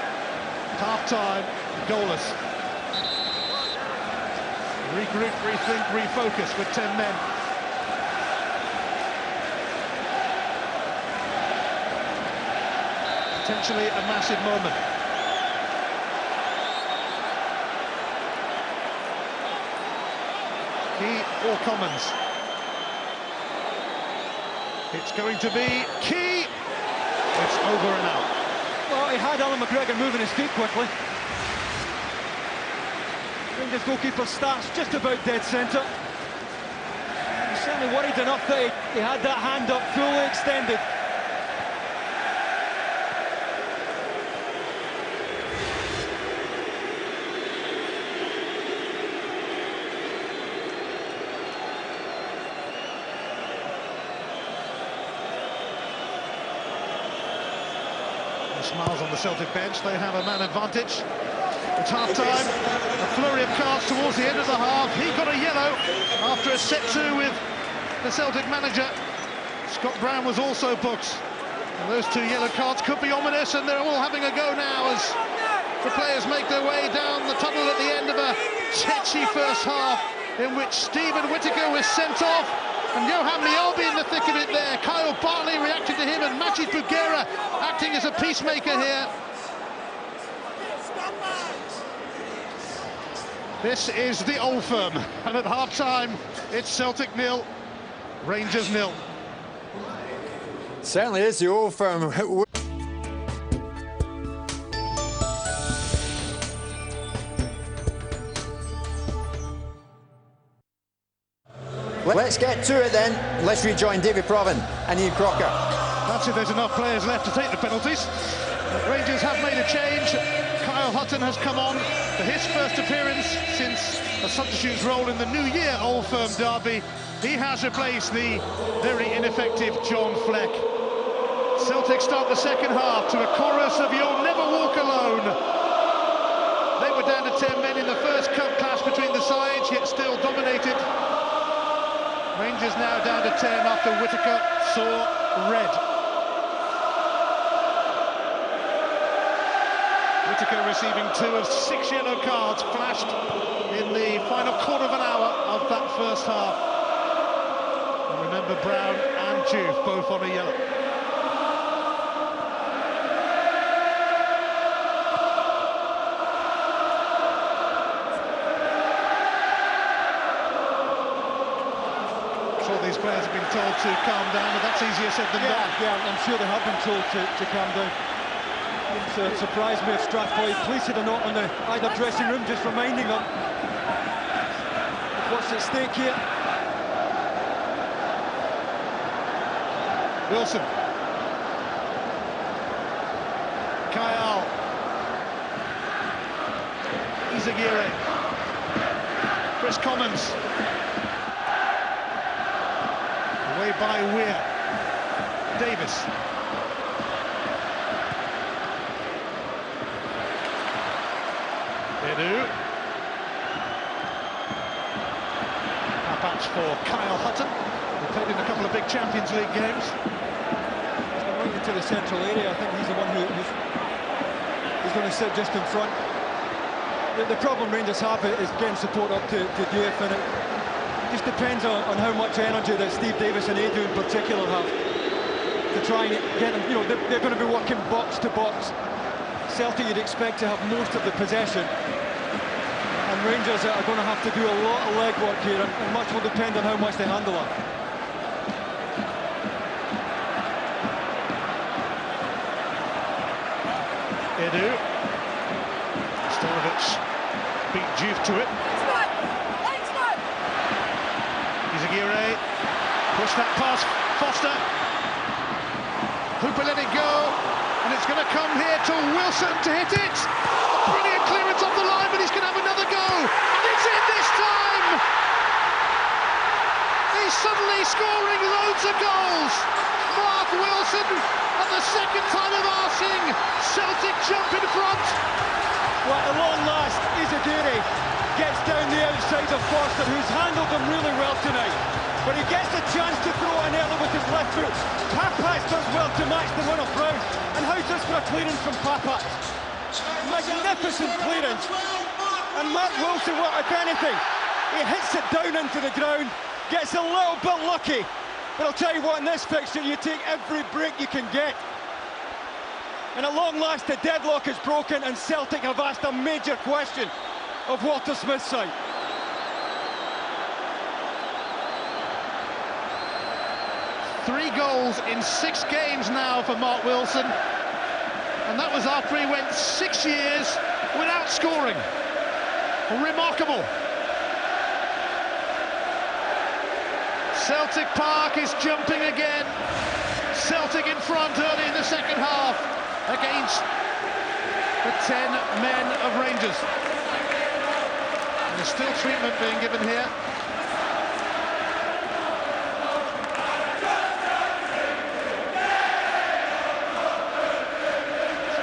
half-time goalless. Regroup, rethink, refocus with 10 men. Potentially a massive moment. Key or Commons? It's going to be Key. It's over and out. Well, he had Alan McGregor moving his feet quickly. Rangers goalkeeper starts just about dead centre. He's certainly worried enough that he had that hand up fully extended. Smiles on the Celtic bench, they have a man advantage. It's half-time, a flurry of cards towards the end of the half. He got a yellow after a set-to with the Celtic manager. Scott Brown was also booked. And those 2 yellow cards could be ominous, and they're all having a go now as the players make their way down the tunnel at the end of a tetchy first half in which Stephen Whittaker was sent off and Johan Mjolby in the thick of it there. Kyle Bartley reacted to him and Maciej acting as a peacemaker here. This is the Old Firm, and at half-time, it's Celtic 0, Rangers 0. Certainly is the Old Firm. Let's get to it then. Let's rejoin David Provan and Ian Crocker. That's if there's enough players left to take the penalties. Rangers have made a change. Kyle Hutton has come on for his first appearance since a substitute's role in the New Year Old Firm derby. He has replaced the very ineffective John Fleck. Celtic start the second half to a chorus of "You'll Never Walk Alone." They were down to 10 men in the first cup clash between the sides, yet still dominated. Rangers now down to 10 after Whittaker saw red. Whittaker receiving 2 of 6 yellow cards flashed in the final quarter of an hour of that first half. And remember, Brown and Juve both on a yellow. These players have been told to calm down, but that's easier said than done. Yeah, I'm sure they have been told to calm down. It surprised me if Strathboy Police had a note on the either dressing room just reminding them of what's at stake here. Wilson. Kyle. Izagirre. Chris Commons. Away by Weir. Davis. Edu. Patch for Kyle Hutton, who played in a couple of big Champions League games. He's going right into the central area. I think he's the one who's going to sit just in front. The problem Rangers have is getting support up to Diouf, and it just depends on how much energy that Steve Davis and Edu in particular have to try and get them. You know, they're going to be working box to box. Celtic, you'd expect to have most of the possession, and Rangers are going to have to do a lot of legwork here, and much will depend on how much they handle it. Edu. Stolovic beat Juve to it. Izagirre push that past Foster. Hooper let it go, and it's going to come here to Wilson to hit it. A brilliant clearance off the line, but he's going to have another go, and it's in this time. He's suddenly scoring loads of goals. Mark Wilson, at the second time of arsing, Celtic jump in front. Well, at long last, Izagirre gets down the outside of Foster, who's handled him really well tonight. But he gets a chance to throw in early with his left foot. Papas does well to match the run of Brown. And how's this for a clearance from Papas? Magnificent clearance. And Mark Wilson, what if anything, he hits it down into the ground, gets a little bit lucky. But I'll tell you what, in this fixture, you take every break you can get. And at long last, the deadlock is broken, and Celtic have asked a major question of Walter Smith's side. Three goals in 6 games now for Mark Wilson, and that was after he went 6 years without scoring. Remarkable. Celtic Park is jumping again. Celtic in front early in the second half against the 10 men of Rangers. And there's still treatment being given here.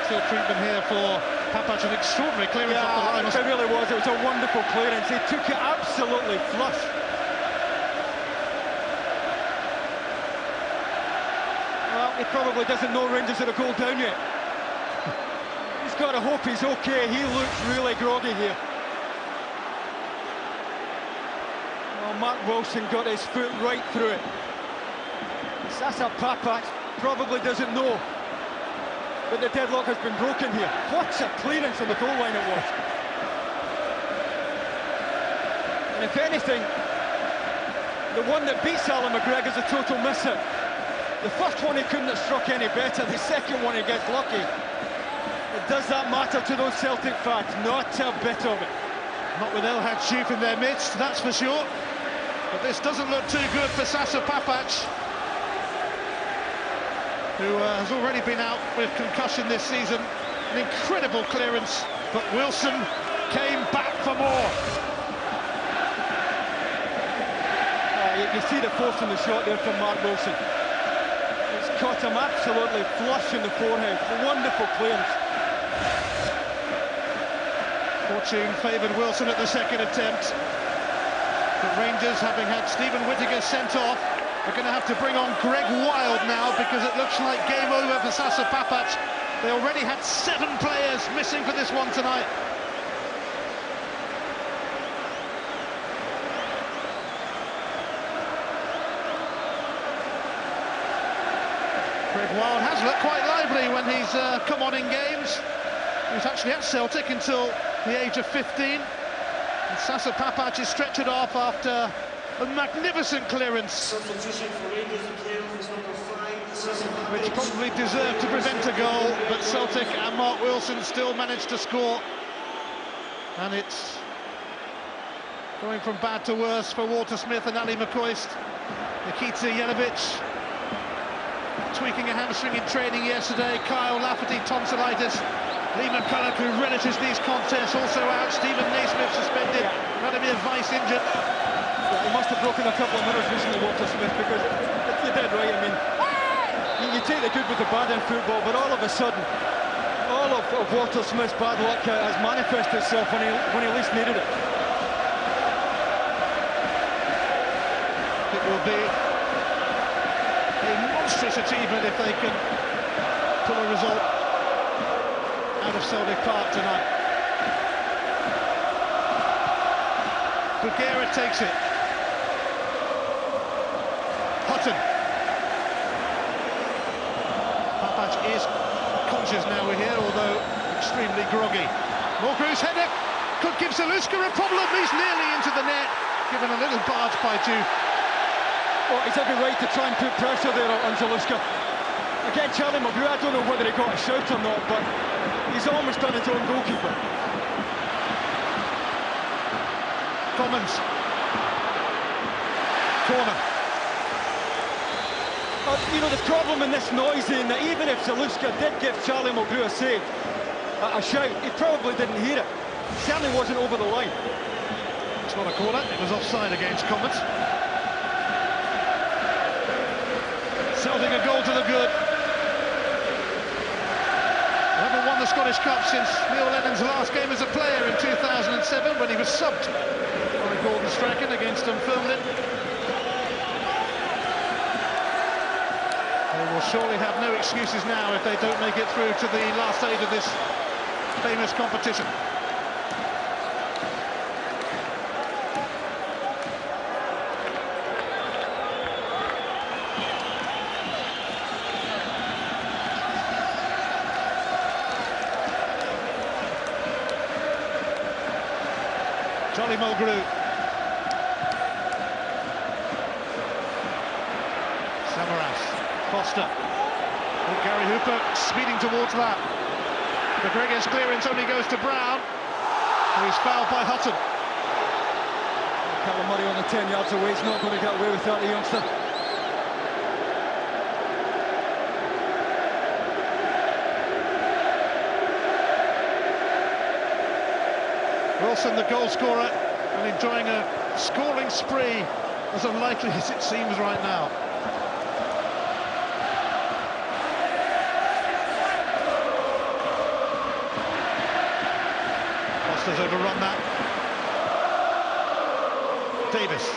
Still treatment here for Papac, an extraordinary clearance off the line. It really was. It was a wonderful clearance. He took it absolutely flush. Well, he probably doesn't know Rangers are a goal down yet. He's got to hope he's okay. He looks really groggy here. Well, Mark Wilson got his foot right through it. Sasa Papac probably doesn't know but the deadlock has been broken here. What a clearance on the goal line it was. And if anything, the one that beats Alan McGregor's a total miss-hit. The first one he couldn't have struck any better, the second one he gets lucky. Does that matter to those Celtic fans? Not a bit of it. Not with El Hadjouf in their midst, that's for sure. But this doesn't look too good for Sasa Papac, who has already been out with concussion this season. An incredible clearance, but Wilson came back for more. You see the force in the shot there from Mark Wilson. It's caught him absolutely flush in the forehead. Wonderful clearance. Fortune favoured Wilson at the second attempt. But Rangers, having had Stephen Whittaker sent off, are going to have to bring on Greg Wild now, because it looks like game over for Sasa Papac. They already had 7 players missing for this one tonight. Greg Wild has looked quite lively when he's come on in games. He was actually at Celtic until the age of 15. And Sasa Papac is stretchered off after a magnificent clearance, Substitution for Rangers and Clearance number 5, which probably deserved to prevent a goal, but Celtic and Mark Wilson still managed to score. And it's going from bad to worse for Walter Smith and Ali McCoist. Nikita Jelavic tweaking a hamstring in training yesterday. Kyle Lafferty, tonsillitis. Lee McCulloch, who relishes these contests, also out. Stephen Naismith suspended. Vladimir Weiss injured. Yeah, he must have broken a couple of mirrors recently, Walter Smith, because you're dead right. I mean, you take the good with the bad in football, but all of a sudden, all of Walter Smith's bad luck has manifested itself when he least needed it. It will be a monstrous achievement if they can pull a result out of Celtic Park tonight. Bugera takes it. Hutton. Papac is conscious now, we're here, although extremely groggy. Mulgrew's header could give Zaluska a problem. He's nearly into the net, given a little barge by Juve. Well, he's every right to try and put pressure there on Zaluska. Again, Charlie McGrew, I don't know whether he got a shout or not, but he's almost done his own goalkeeper. Commons. Corner. You know, the problem in this noise is that even if Zaluska did give Charlie McGrew a save, a shout, he probably didn't hear it. He certainly wasn't over the line. It's not a corner, it was offside against Commons. Celtic a goal to the good. They haven't won the Scottish Cup since Neil Lennon's last game as a player in 2007, when he was subbed by Gordon Strachan against Dunfermline. They will surely have no excuses now if they don't make it through to the last stage of this famous competition. Jolly Mulgrew. Samaras. Foster. And Gary Hooper speeding towards that. McGregor's clearance only goes to Brown, who is fouled by Hutton. Callum Murray on the 10 yards away, he's not going to get away with that, the youngster. Wilson, the goal scorer, and enjoying a scoring spree as unlikely as it seems right now. Foster's overrun that. Davis.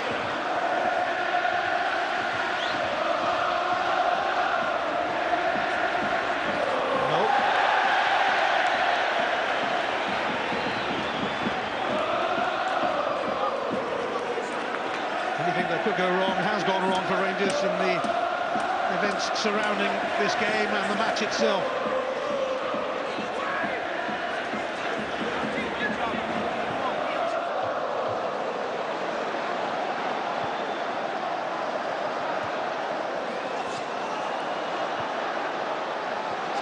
Anything that could go wrong has gone wrong for Rangers in the events surrounding this game and the match itself.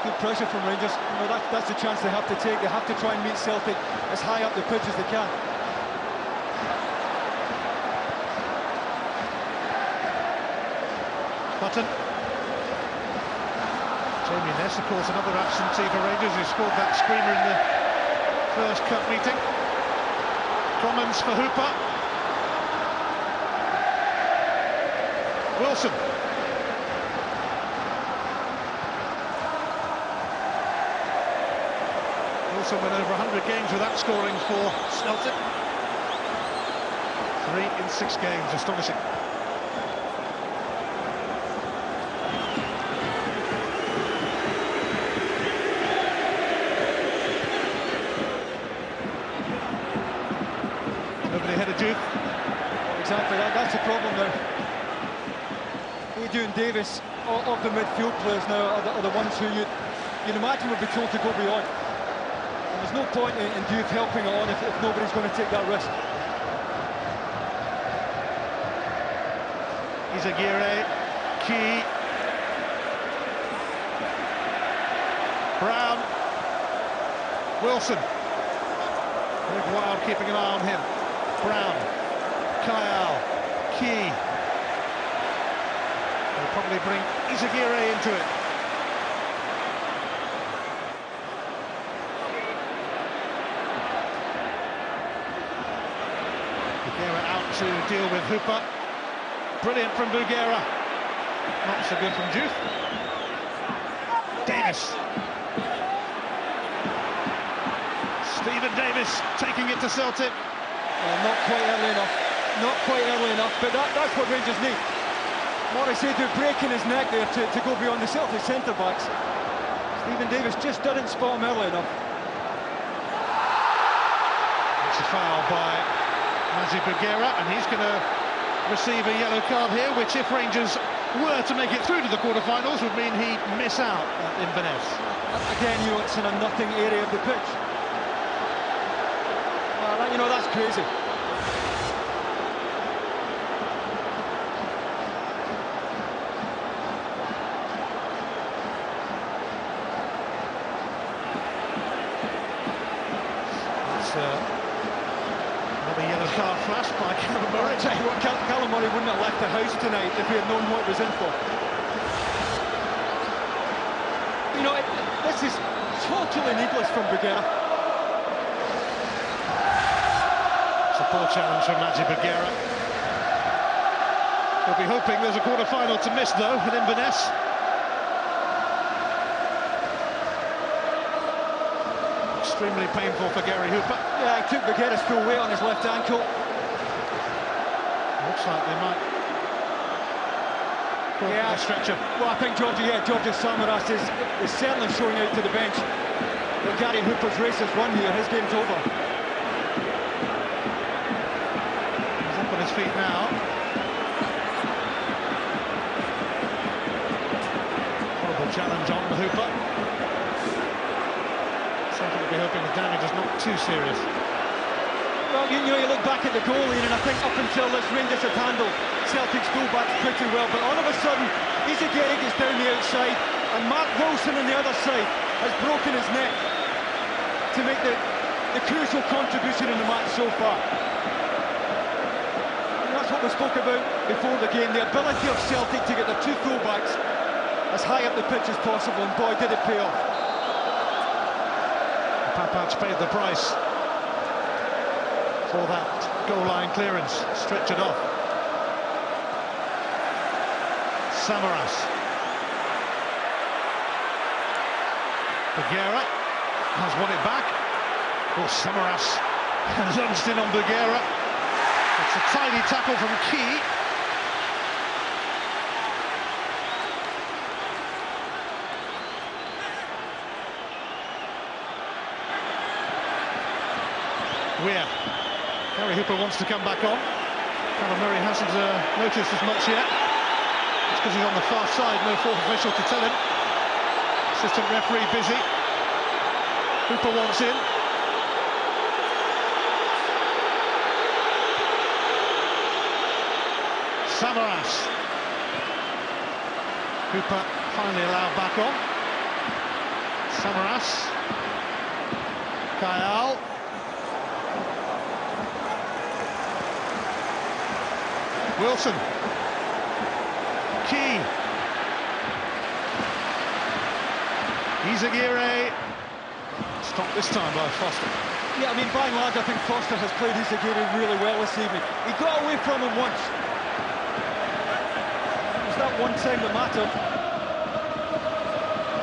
good pressure from Rangers. You know, that's the chance they have to take. They have to try and meet Celtic as high up the pitch as they can. Button. Jamie Ness, of course, another absentee for Rangers, who scored that screamer in the first cup meeting. Commons for Hooper. Wilson. Wilson went over 100 games without scoring for Celtic. 3 in 6 games, astonishing. Nobody ahead of Duke. Exactly, that's the problem now. Adrian Davis, all of the midfield players now are the ones who you'd imagine would be told to go beyond. And there's no point in Duke helping it on if nobody's going to take that risk. Izaguirre, Key, Brown, Wilson. Rick Wild keeping an eye on him. Brown, Kyle, Key. They'll probably bring Izaguirre into it. Bugera out to deal with Hooper. Brilliant from Bugera. Not so good from Juve. Davis. Stephen Davis taking it to Celtic. Not quite early enough. Not quite early enough, but that's what Rangers need. Morissette breaking his neck there to go beyond the Celtic centre-backs. Stephen Davis just didn't spot him early enough. It's a foul by Mazi Bugera, and he's going to receive a yellow card here, which, if Rangers were to make it through to the quarter-finals, would mean he'd miss out at Inverness. Again, you know, it's in a nothing area of the pitch. You know, that's crazy. Another yellow card flash by Callum Murray. I'll tell you what, Callum Murray wouldn't have left the house tonight if he had known what he was in for. You know, this is totally needless from Bugera. It's a poor challenge from Mazi Bugera. He'll be hoping there's a quarter-final to miss, though, at Inverness. Extremely painful for Gary Hooper. Yeah, he took Bugera's full weight on his left ankle. Looks like they might go for the stretcher. Well, I think George Samaras is certainly showing out to the bench that Gary Hooper's race has run here. His game's over. He's up on his feet now. Horrible challenge on Hooper. Celtic will be hoping the damage is not too serious. Well, you know, you look back at the goal, Ian, and I think up until this, Rangers have handled Celtic's fullbacks pretty well, but all of a sudden, Izaguirre gets down the outside, and Mark Wilson on the other side has broken his neck to make the crucial contribution in the match so far. And that's what we spoke about before the game, the ability of Celtic to get their two fullbacks as high up the pitch as possible, and boy, did it pay off. Papac paid the price for that goal line clearance, stretch it off. Samaras. Bugera has won it back. Oh, Samaras has lunged in on Bugera. It's a tiny tackle from Key. Weir. Gary Hooper wants to come back on. Callum Murray hasn't noticed as much yet. It's because he's on the far side, no fourth official to tell him. Assistant referee busy. Hooper wants in. Samaras. Hooper finally allowed back on. Samaras. Kyle. Wilson. Key. Izagirre. Stopped this time by Foster. Yeah, I mean, by and large, I think Foster has played Izagirre really well this evening. He got away from him once. It was that one time that mattered.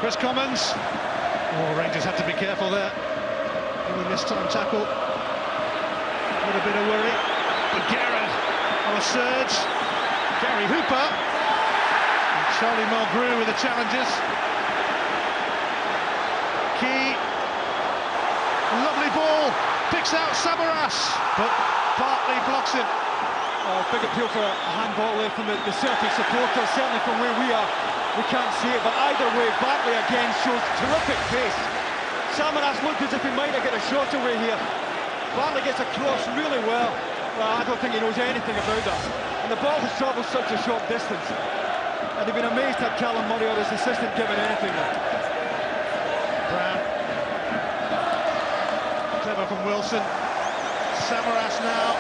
Chris Commons. Oh, Rangers had to be careful there. Even this time tackle. With a bit of worry. But Gareth on a surge. Gary Hooper. And Charlie Mulgrew with the challenges. Key. Lovely ball. Picks out Samaras. But Bartley blocks it. Oh, big appeal for a handball there from the Celtic supporters. Certainly from where we are, we can't see it. But either way, Bartley again shows terrific pace. Samaras looked as if he might have got a shot away here. Bartley gets across really well. Well, I don't think he knows anything about that. And the ball has travelled such a short distance. And they've been amazed at Callum Murray or his assistant giving anything there. Brown. Clever from Wilson. Samaras now.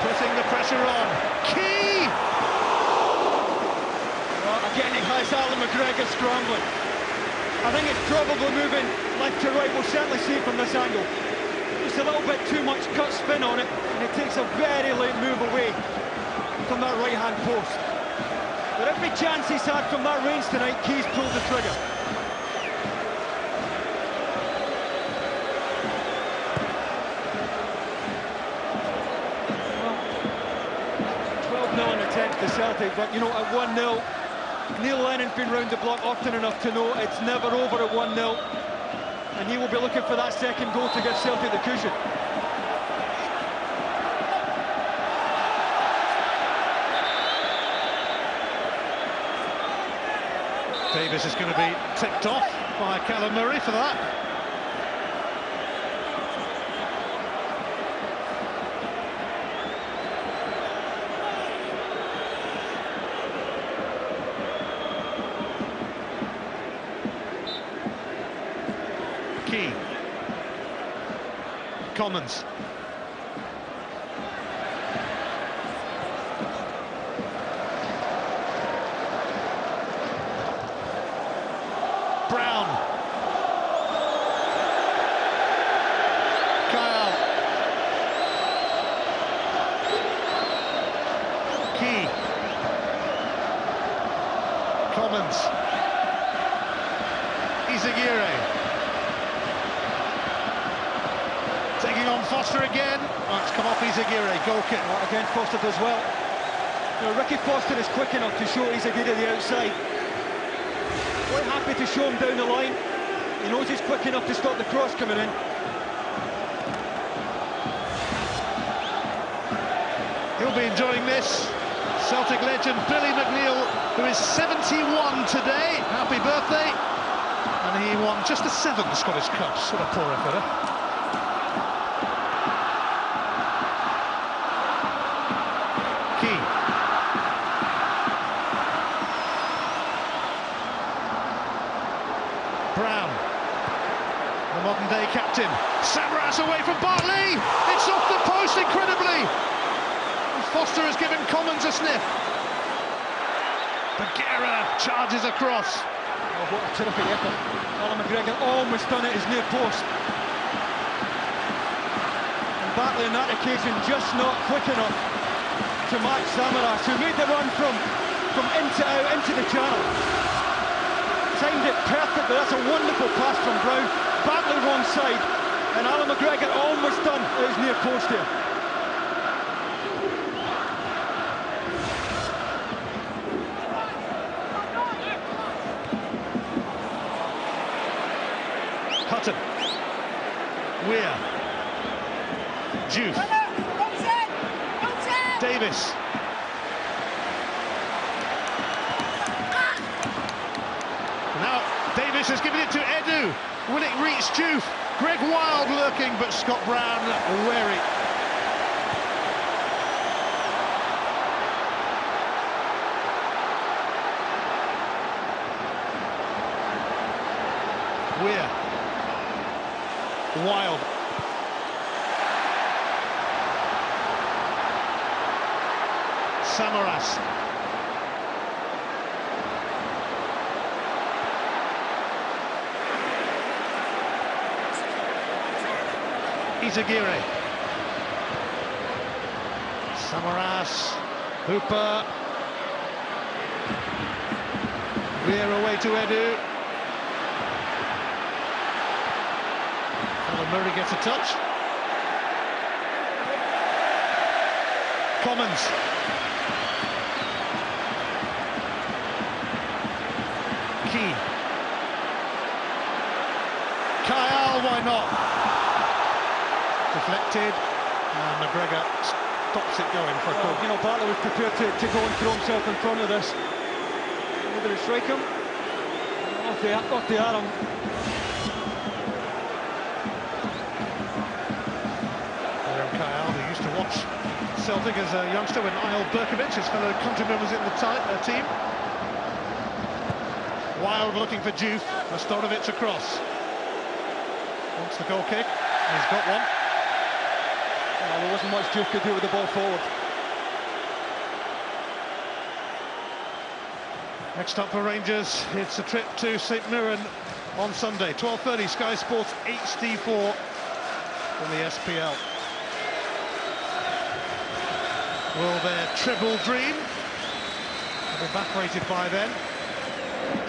Putting the pressure on. Key! Well, again, he has Alan McGregor scrambling. I think it's probably moving left to right. We'll certainly see from this angle. Just a little bit too much cut spin on it, and it takes a very late move away from that right-hand post. But every chance he's had from that range tonight, Key's pulled the trigger. Well, 12-0 in the 10th to Celtic, but you know, at 1-0, Neil Lennon's been round the block often enough to know it's never over at 1-0, and he will be looking for that second goal to give Celtic the cushion. Davis is going to be tipped off by Callum Murray for that. Key. Commons. Brown. Kyle. Key. Commons. Izagirre. Taking on Foster again. Oh, it's come off Izagirre, goal kick. Well, again, Foster does well. You know, Ricky Foster is quick enough to show Izagirre the outside. Quite happy to show him down the line. He knows he's quick enough to stop the cross coming in. He'll be enjoying this. Celtic legend Billy McNeil, who is 71 today. Happy birthday. And he won just the 7th Scottish Cups. What a poor effort, eh? Key. Brown, the modern-day captain. Samaras away from Bartley. It's off the post, incredibly. And Foster has given Commons a sniff. Bagheera charges across. Oh, what a terrific effort. Alan McGregor almost done it his near post. And Bartley on that occasion just not quick enough to match Samaras, who made the run from into out into the channel. Timed it perfectly. That's a wonderful pass from Brown. Bartley wrong side, and Alan McGregor almost done at his near post here. Hutton. Weir. Juve. Davis. Now Davis has given it to Edu. Will it reach Juve? Greg Wild lurking, but Scott Brown wary. Weir. Wild. Samaras. Izagirre. Samaras. Hooper. Weir away to Edu. Alan Murray gets a touch. Commons. Key. Kyle, why not? Deflected, and McGregor stops it going for a goal. You know, Bartlett was prepared to go and throw himself in front of this. Maybe to strike him. Off the arm. Kyle, who used to watch Celtic as a youngster when Eyal Berkovic, his fellow countryman, was in the team. Wild looking for Juve. Nastorovic across. Wants the goal kick. He's got one. Well, there wasn't much Juve could do with the ball forward. Next up for Rangers, it's a trip to St Mirren on Sunday. 12:30, Sky Sports HD4 from the SPL. Will their treble dream have evaporated by then?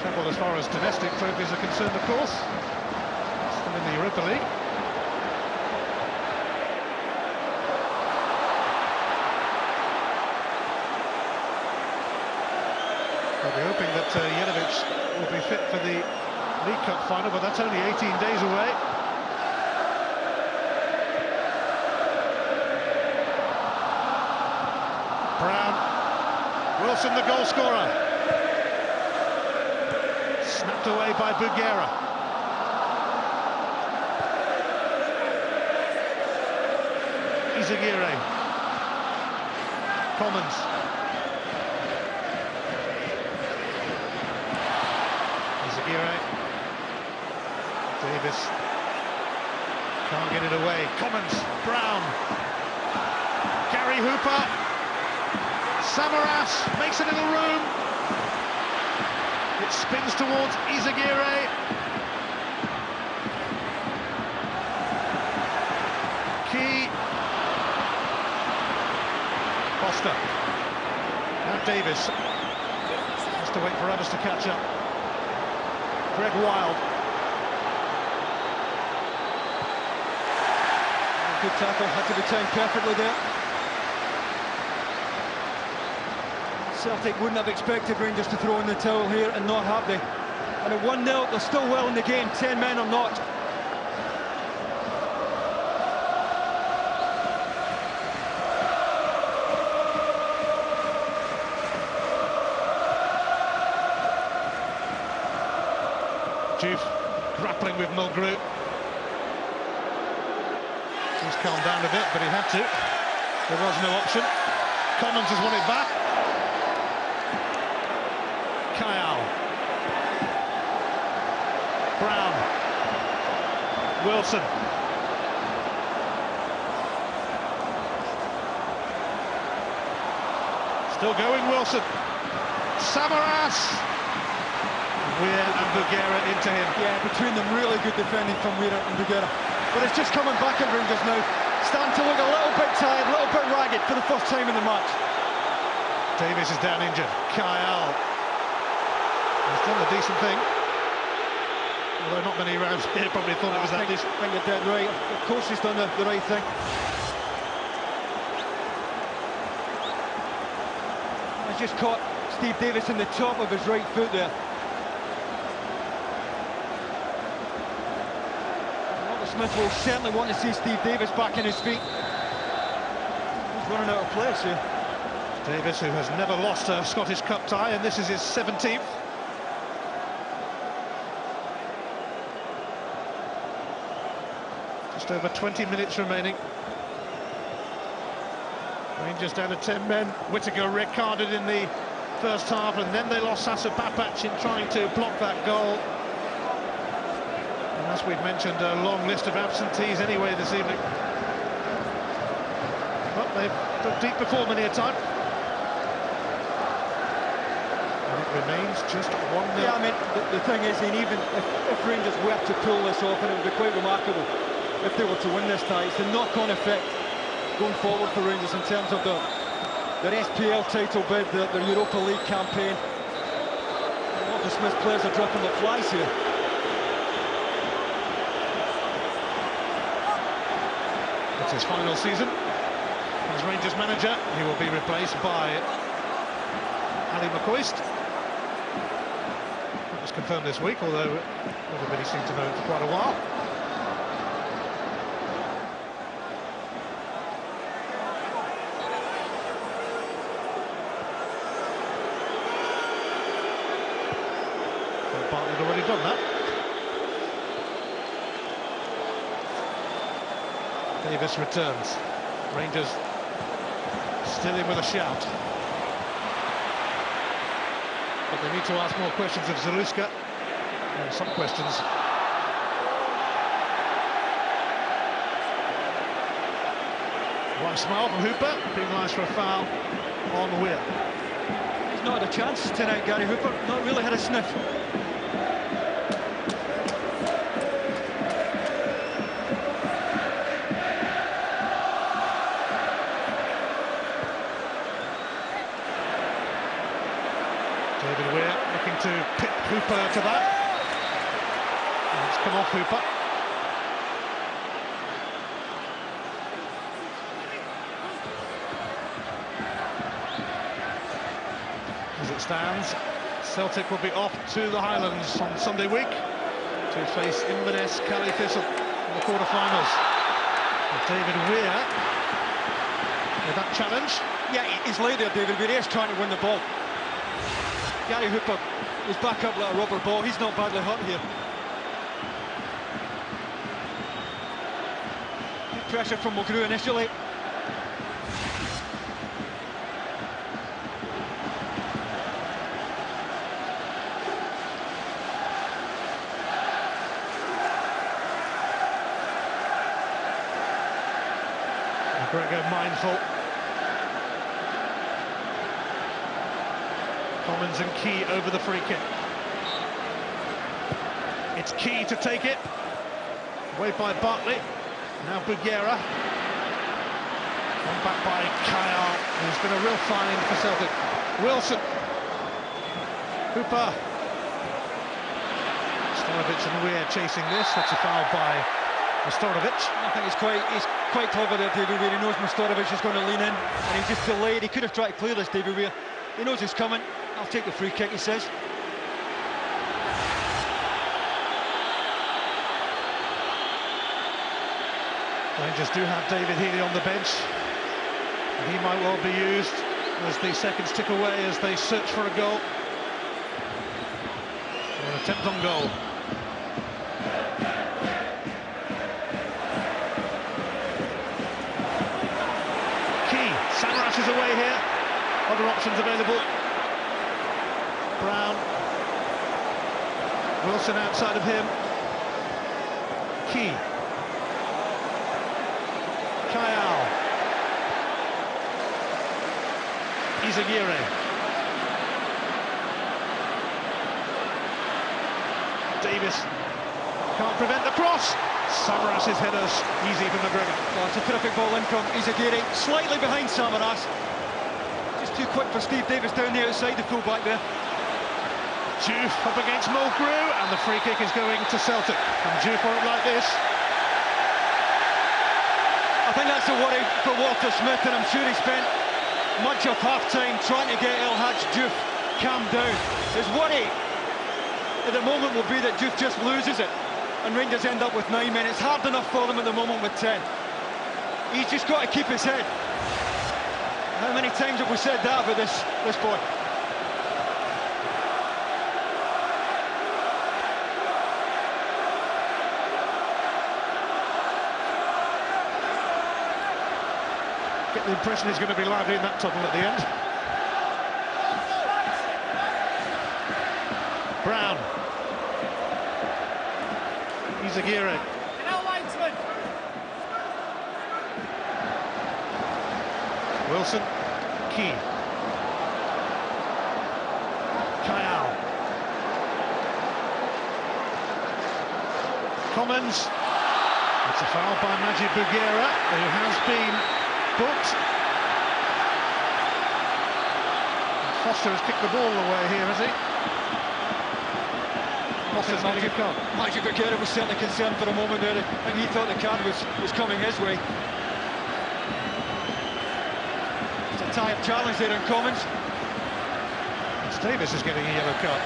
Treble as far as domestic trophies are concerned, of course. Still in the Europa League. We'll be hoping that Jelavic will be fit for the League Cup final, but that's only 18 days away. Brown. Wilson, the goal scorer. Snapped away by Bugera. Izagirre. Commons. Izagirre. Davis. Can't get it away. Commons. Brown. Gary Hooper. Samaras makes a little room. It spins towards Izagirre. Key. Foster. Now Davis. Has to wait for others to catch up. Greg Wild. Good tackle, had to be timed perfectly there. Celtic wouldn't have expected Rangers to throw in the towel here, and not have they. And at 1-0, they're still well in the game, 10 men or not. Juve grappling with Mulgrew. He's calmed down a bit, but he had to. There was no option. Commons has won it back. Kyle. Brown. Wilson. Still going, Wilson. Samaras. Weir and Bugera into him. Yeah, between them, really good defending from Weir and Bugera. But it's just coming back at Rangers now. Starting to look a little bit tired, a little bit ragged for the first time in the match. Davis is down injured. Kyle. He's done a decent thing. Although not many rounds here probably thought it was that decent. I think you're dead right. Of course he's done the right thing. He's just caught Steve Davis in the top of his right foot there. Smith will certainly want to see Steve Davis back in his feet. He's running out of place here. Davis, who has never lost a Scottish Cup tie, and this is his 17th. Just over 20 minutes remaining. Rangers down to 10 men. Whittaker red-carded in the first half, and then they lost Sasa Papac in trying to block that goal. And as we've mentioned, a long list of absentees anyway this evening. But they've dug deep before many a time. And it remains just 1-0. Yeah, I mean, the thing is, and even if Rangers were to pull this off, and it would be quite remarkable if they were to win this tie, it's the knock-on effect going forward for Rangers in terms of their SPL title bid, their Europa League campaign. Walter Smith players are dropping the flies here. It's his final season as Rangers manager. He will be replaced by Ali McCoist. That was confirmed this week, although everybody seemed to know it for quite a while. Well, Bartlett had already done that. Davis returns. Rangers still in with a shout. But they need to ask more questions of Zaluska. And some questions. One smile from Hooper, penalised for a foul on Weir. He's not had a chance tonight, Gary Hooper. Not really had a sniff. David Weir looking to pip Hooper to that. And it's come off Hooper. As it stands, Celtic will be off to the Highlands on Sunday week to face Inverness Cali Thistle in the quarter-finals. David Weir with that challenge. Yeah, he's late there, David Weir. He's trying to win the ball. Gary Hooper is back up like a rubber ball. He's not badly hurt here. Good pressure from Mulgrew initially. McGregor mindful. Commons and Key over the free kick. It's Key to take it. Away by Bartley. Now Bugiera. One back by Kyle, who's been a real find for Celtic. Wilson. Hooper. Storovic and Weir chasing this. That's a foul by Storovic. I think he's quite clever there, David Weir. He knows Storovic is going to lean in, and he just delayed. He could have tried to clear this, David Weir. He knows he's coming. I'll take the free kick, he says. Rangers do have David Healy on the bench. He might well be used as the seconds tick away as they search for a goal. Or an attempt on goal. Key, Samaras is away here. Other options available. Brown. Wilson outside of him. Key. Kyle. Izagirre. Davis can't prevent the cross. Samaras' headers easy for McGregor. Oh, it's a terrific ball in from Izagirre, slightly behind Samaras. Just too quick for Steve Davis down the outside, the full-back there. Juve up against Mulgrew, and the free kick is going to Celtic. And Juve for it like this. I think that's a worry for Walter Smith, and I'm sure he spent much of half-time trying to get El Hadj Diouf calmed down. His worry at the moment will be that Diouf just loses it, and Rangers end up with 9 men. It's hard enough for them at the moment with 10. He's just got to keep his head. How many times have we said that about this boy? Get the impression he's going to be lively in that tunnel at the end. Brown. Izaguirre. Wilson, Key. Kayal. Commons. It's a foul by Majid Bugera, who has been booked. Foster has kicked the ball away here, has he? Foster's going to get caught. Majid Bugera was certainly concerned for a moment there. I think he thought the card was coming his way. It's a tie-up challenge there in Commons. Davis is getting a yellow card.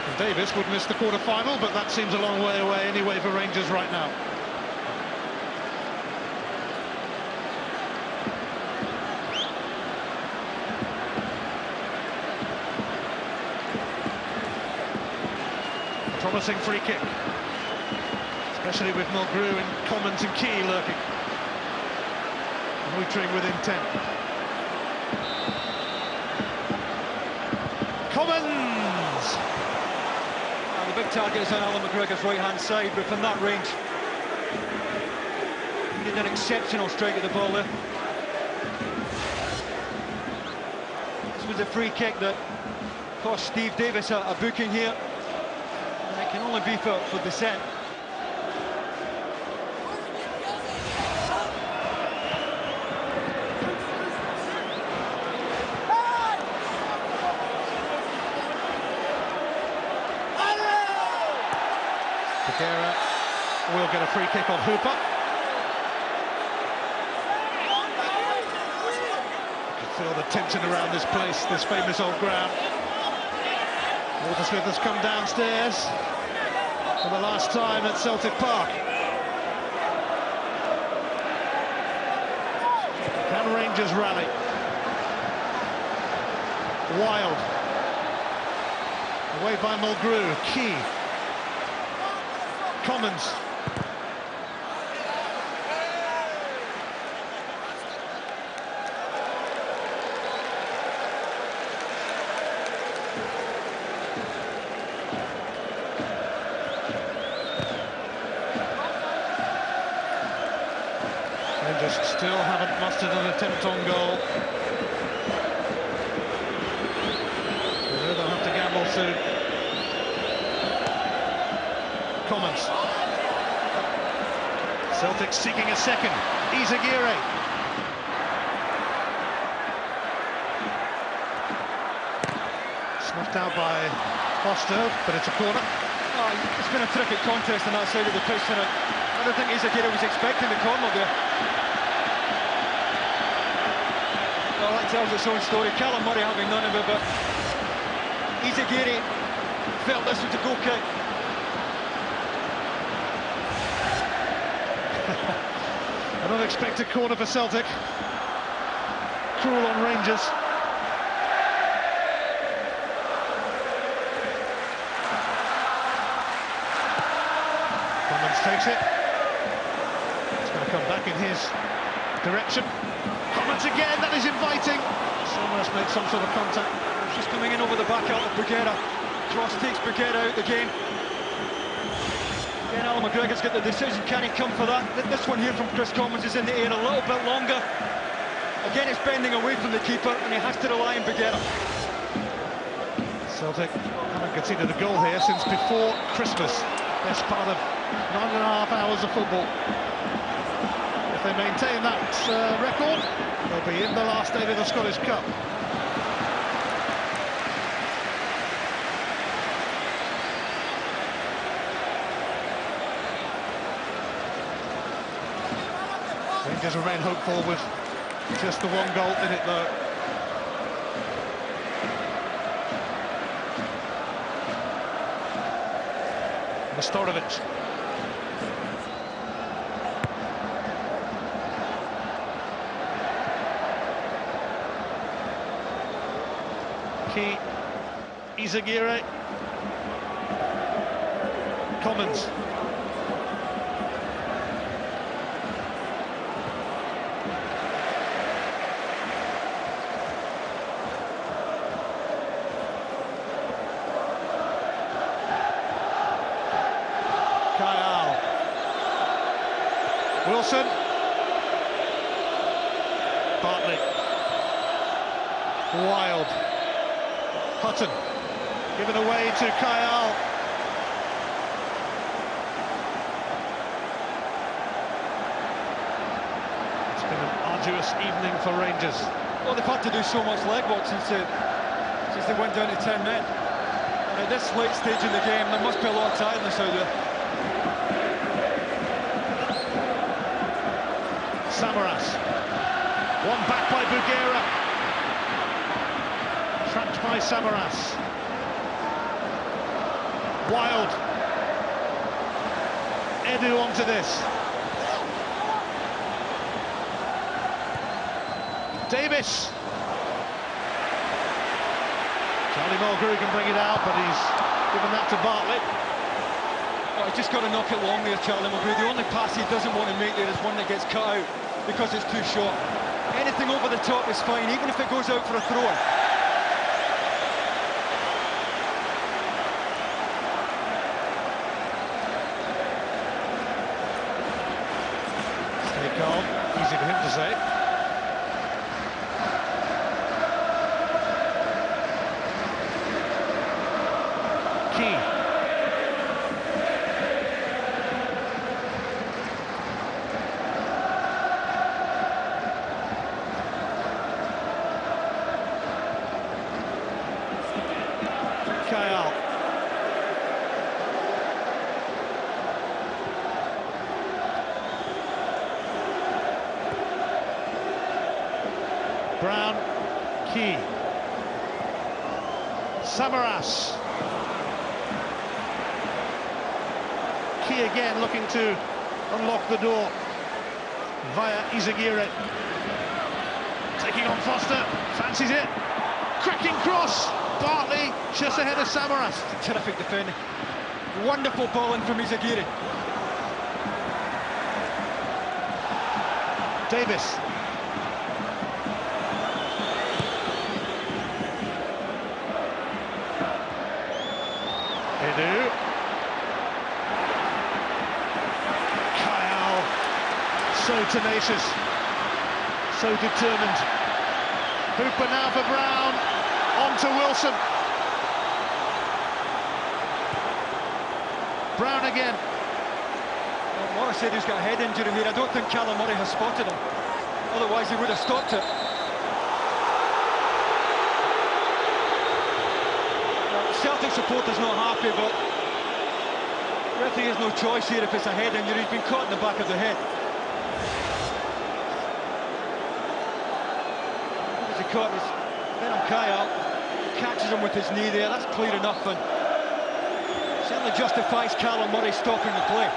And Davis would miss the quarter-final, but that seems a long way away anyway for Rangers right now. Promising free kick, especially with Mulgrew and Commons and Key lurking. Muitring with intent. Commons! And the big target is on Alan McGregor's right-hand side, but from that range, he did an exceptional strike at the ball there. This was a free kick that cost Steve Davis a booking here. And it can only be for dissent. Bugera will get a free kick on Hooper. You can feel the tension around this place, this famous old ground. Watersmith has come downstairs for the last time at Celtic Park. Can Rangers rally? Wild. Away by Mulgrew. Key. Commons. Rangers still haven't mustered an attempt on goal. They'll have to gamble soon. Commons. Celtic seeking a second. Izaguirre. Snuffed out by Foster, but it's a corner. Oh, it's been a terrific contest on that side of the pitch tonight. I don't think Izaguirre was expecting the corner there. Well, that tells its own story. Callum Murray having none of it, but Izaguirre felt this was a goal kick. An unexpected corner for Celtic. Cruel on Rangers. Commons takes it. It's going to come back in his direction. Commons again, that is inviting. Someone made some sort of contact. It's just coming in over the back out of Bugera. Cross takes Bugera out the game. Again, Alan McGregor's got the decision. Can he come for that? This one here from Chris Commons is in the air a little bit longer. Again, it's bending away from the keeper, and he has to rely on Bugera. Celtic haven't conceded a goal here since before Christmas. Best part of 9.5 hours of football. If they maintain that record, they'll be in the last eight of the Scottish Cup. Rangers remain hopeful with just the one goal in it, though. Nastorovic. Key. Izaguirre. Commons. Kyle. Wilson. Bartley. Wild. Hutton. Given away to Kyle. It's been an arduous evening for Rangers. Well, they've had to do so much legwork since they went down to 10 men. And at this late stage in the game, there must be a lot of tiredness out there. Samaras. One back by Bugera. Trapped by Samaras. Wild. Edu onto this. Davis. Charlie Mulgrew can bring it out, but he's given that to Bartlett. Oh, he's just got to knock it long there, Charlie Mulgrew. The only pass he doesn't want to make there is one that gets cut out because it's too short. Anything over the top is fine, even if it goes out for a throw-in. Stay calm, easy for him to say. Key. Kyle. Brown. Key. Samaras. Key again looking to unlock the door via Izagirre. Taking on Foster, fancies it. Cracking cross. Bartley just ahead of Samaras. Terrific defending. Wonderful ball in from Izagirre. Davis. Edu. Kyle. So tenacious. So determined. Hooper now for Brown. On to Wilson. Brown again. Well, Morris said he's got a head injury here. I don't think Callum Murray has spotted him. Otherwise, he would have stopped it. Well, Celtic supporters not happy, but the referee has no choice here if it's a head injury. He's been caught in the back of the head. As he caught his head on Kyle. Catches him with his knee there, that's clear enough, and certainly justifies Callum Murray stopping the play.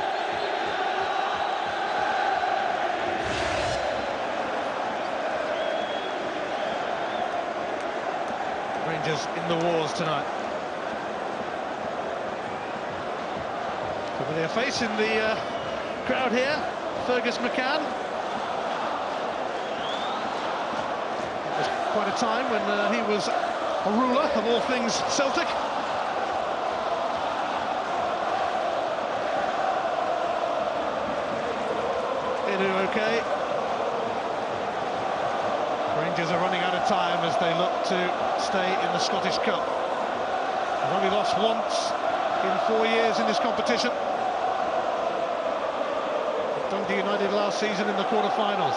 Rangers in the wars tonight. Familiar face in the crowd here, Fergus McCann. It was quite a time when he was a ruler of all things Celtic. Edu okay. Rangers are running out of time as they look to stay in the Scottish Cup. They've only lost once in 4 years in this competition. Dundee United last season in the quarter-finals.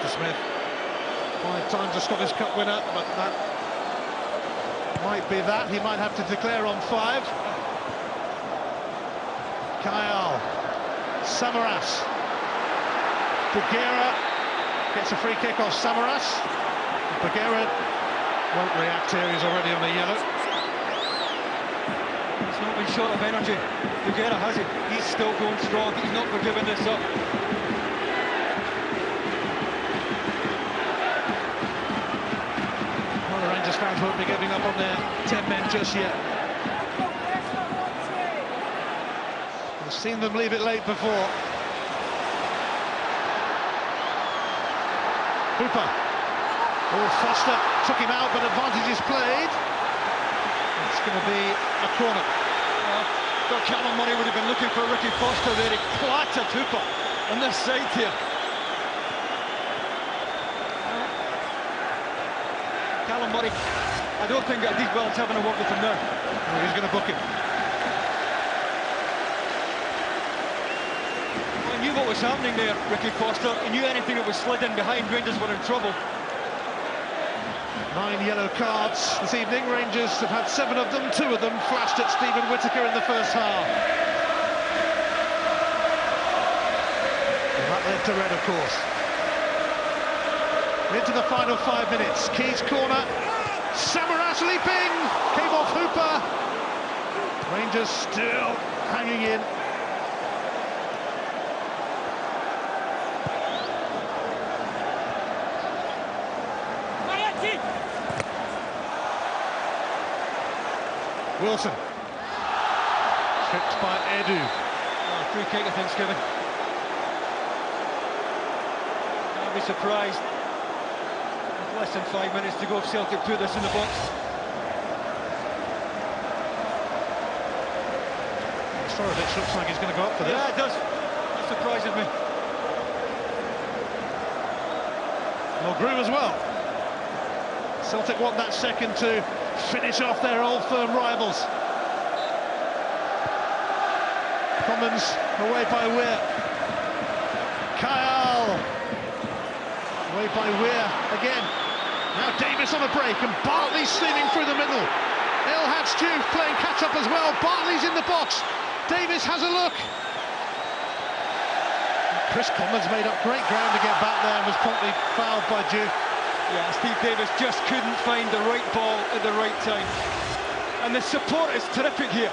Smith, 5 times a Scottish Cup winner, but that might be that. He might have to declare on 5. Kyle, Samaras, Bugera gets a free kick off Samaras. Bugera won't react here, he's already on a yellow. He's not been short of energy. Bugera has it. He's still going strong. He's not forgiving this up. Rangers fans won't be giving up on their 10 men just yet. We've seen them leave it late before. Hooper. Oh, Foster took him out, but advantage is played. It's going to be a corner. Thought Callum Murray would have been looking for Ricky Foster there. He clattered Hooper on this side here. Callum Murray, I don't think that Deep Wells having a word with him now. Oh, he's going to book him. Well, he knew what was happening there, Ricky Foster. He knew anything that was slid in behind, Rangers were in trouble. 9 yellow cards this evening. Rangers have had 7 of them, 2 of them flashed at Stephen Whittaker in the first half. And that led to red, of course. Into the final 5 minutes. Keys corner. Samaras leaping. Came off Hooper. Rangers still hanging in. Wilson. Tripped by Edu. Oh, free kick, I think, Kevin. I'd be surprised. With less than 5 minutes to go if Celtic put this in the box. Storovic looks like he's going to go up for this. Yeah, it does. That surprises me. Mulgrew as well. Celtic want that second to finish off their old firm rivals. Commons away by Weir. Kyle away by Weir again. Now Davis on a break and Bartley steaming through the middle. El Hadj Diouf playing catch-up as well. Bartley's in the box. Davis has a look. Chris Commons made up great ground to get back there and was promptly fouled by Diouf. Yeah, Steve Davis just couldn't find the right ball at the right time. And the support is terrific here.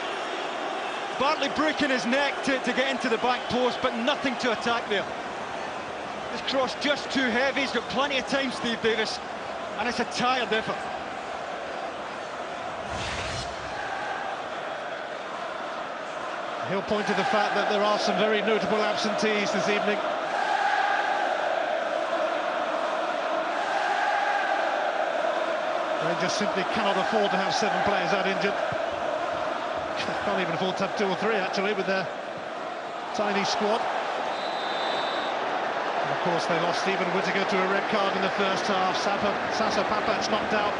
Bartley breaking his neck to get into the back post, but nothing to attack there. This cross just too heavy. He's got plenty of time, Steve Davis, and it's a tired effort. He'll point to the fact that there are some very notable absentees this evening. Rangers simply cannot afford to have 7 players out injured. Can't even afford to have 2 or 3 actually with their tiny squad. And of course they lost Stephen Whittaker to a red card in the first half. Sasa Papac knocked out.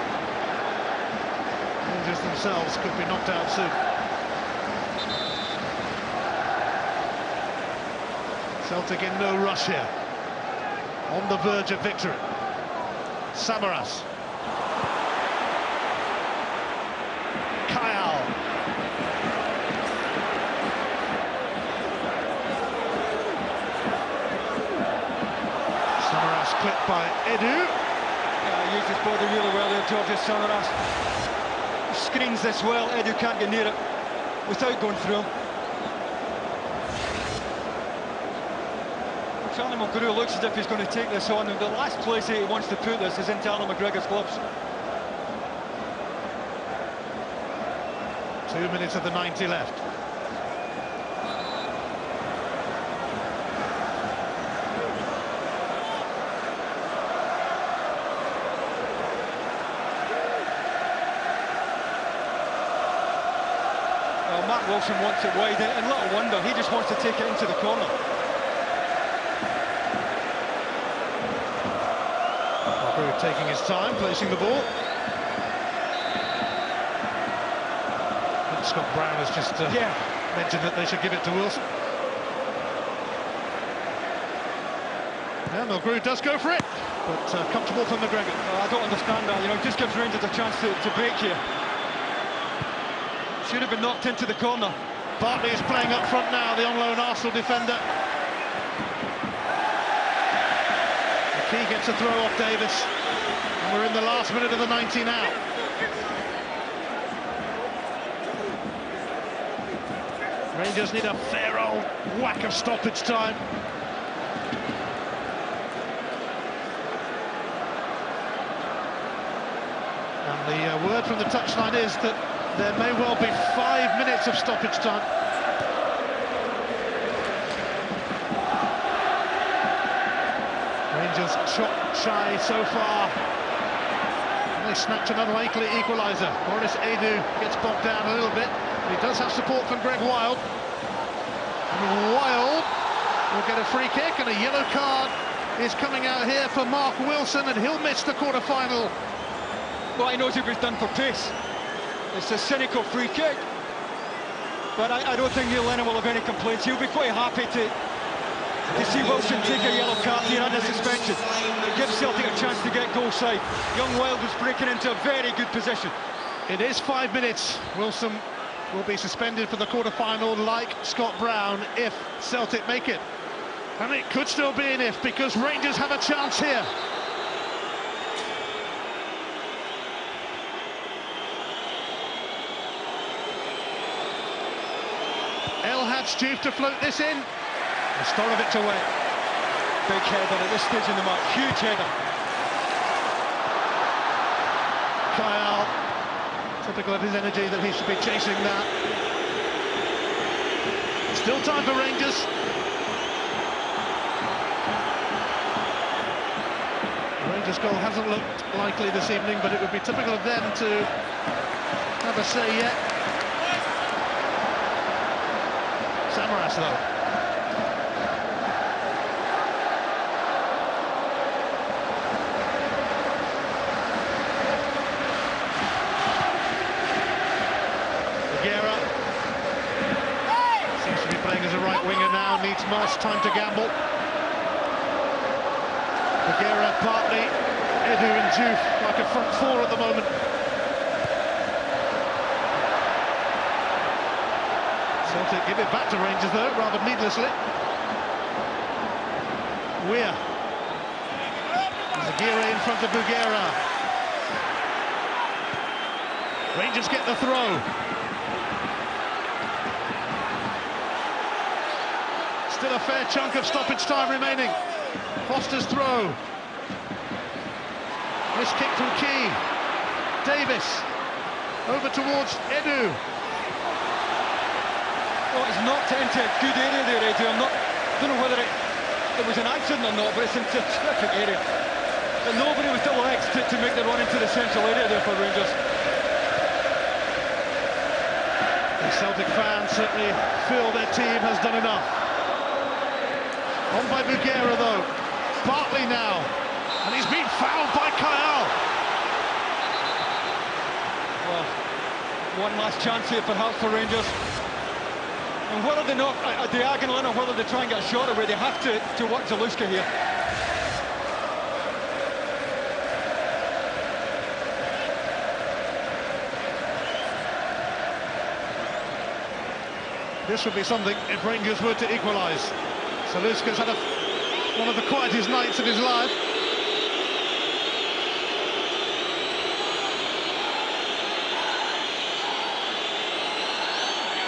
Rangers themselves could be knocked out soon. Celtic in no rush here. On the verge of victory. Samaras. Kyle. Samaras clipped by Edu. Yeah, used his body really well there, George Samaras. Screens this well, Edu can't get near it without going through him. Charlie Mulgrew looks as if he's going to take this on, and the last place he wants to put this is into Alan McGregor's gloves. 2 minutes of the 90 left. Well, Matt Wilson wants it wide, and little wonder, he just wants to take it into the corner. Mulgrew taking his time, placing the ball. Scott Brown has just mentioned that they should give it to Wilson. Yeah, Mulgrew does go for it, but comfortable for McGregor. I don't understand that, you know, just gives Rangers a chance to break here. Should have been knocked into the corner. Bartley is playing up front now, the on-loan Arsenal defender. McKee gets a throw off Davis, and we're in the last minute of the 90 now. Rangers need a fair old whack of stoppage time. And the word from the touchline is that there may well be 5 minutes of stoppage time. Rangers shot shy so far. And they snatch another likely equaliser. Maurice Edu gets bogged down a little bit. He does have support from Greg Wild. And Wild will get a free kick, and a yellow card is coming out here for Mark Wilson, and he'll miss the quarter-final. Well, he knows it was done for pace. It's a cynical free kick. But I don't think Neil Lennon will have any complaints. He'll be quite happy to see Wilson take a yellow card here under suspension. It gives Celtic a chance to get goal side. Young Wild was breaking into a very good position. It is 5 minutes. Wilson will be suspended for the quarter-final, like Scott Brown, if Celtic make it. And it could still be an if, because Rangers have a chance here. El Hadj Diouf to float this in. Storovic away. Big header at this stage in the match, huge header. Kyle, typical of his energy that he should be chasing that. Still time for Rangers. The Rangers goal hasn't looked likely this evening, but it would be typical of them to have a say yet. Samaras though. Seems to be playing as a right winger now, needs more time to gamble. Bagheera, Bartley, Edu and Diouf like a front four at the moment. Celtic give it back to Rangers though, rather needlessly. Weir. Bagheera in front of Bagheera. Rangers get the throw. Still a fair chunk of stoppage time remaining. Foster's throw. This kick from Key. Davis. Over towards Edu. Oh, he's knocked it into a good area there, Edu. Don't know whether it was an accident or not, but it's into a terrific area. But nobody was the legs to make the run into the central area there for Rangers. The Celtic fans certainly feel their team has done enough. On by Bagheera though. Bartley now. And he's been fouled by Kyle. Well, one last chance here perhaps for Rangers. And whether they knock a diagonal in or whether they try and get a shot away, they have to work Zaluska here. This would be something if Rangers were to equalise. Zaluska's had one of the quietest nights of his life.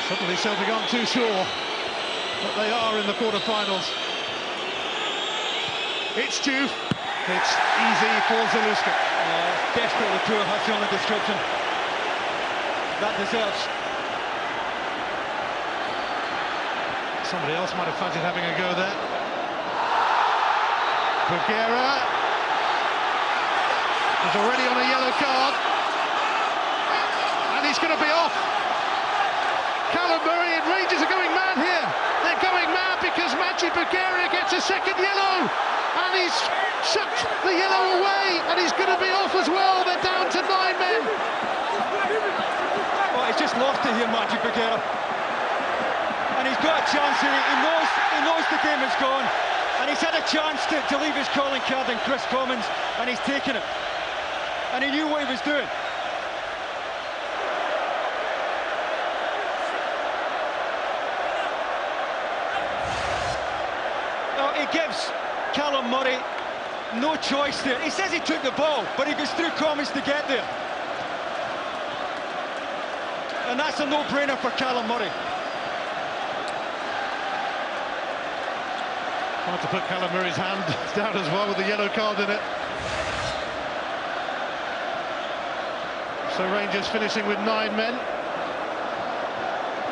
Suddenly Celtic aren't too sure that they are in the quarter-finals. It's Diouf. It's easy for Zaluska. Desperately poor, that's the only description. That deserves. Somebody else might have fancied having a go there. Bagheera is already on a yellow card. And he's going to be off. Callum Murray and Rangers are going mad here. They're going mad because Maciej Bagheera gets a second yellow. And he's chucked the yellow away. And he's going to be off as well. They're down to 9 men. Well, he's just lost it here, Maciej Bagheera. And he's got a chance here. He knows the game is gone. And he's had a chance to leave his calling card in Chris Commons, and he's taken it. And he knew what he was doing. Now, he gives Callum Murray no choice there. He says he took the ball, but he goes through Commons to get there. And that's a no-brainer for Callum Murray. Hard to put Callum Murray's hand down as well with the yellow card in it. So Rangers finishing with 9 men.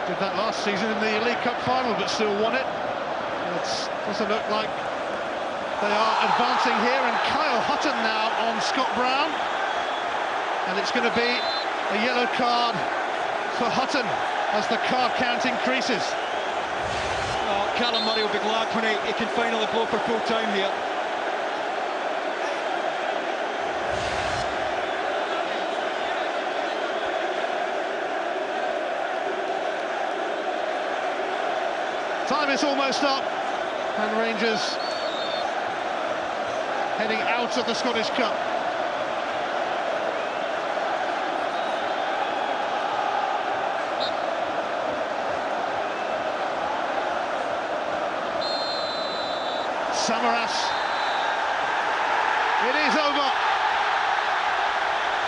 Did that last season in the League Cup final, but still won it. It doesn't look like They are advancing here, and Kyle Hutton now on Scott Brown. And it's going to be a yellow card for Hutton as the card count increases. Oh, Callum Murray will be glad when he can finally blow for full time here. Time is almost up, and Rangers heading out of the Scottish Cup. Samaras. It is over.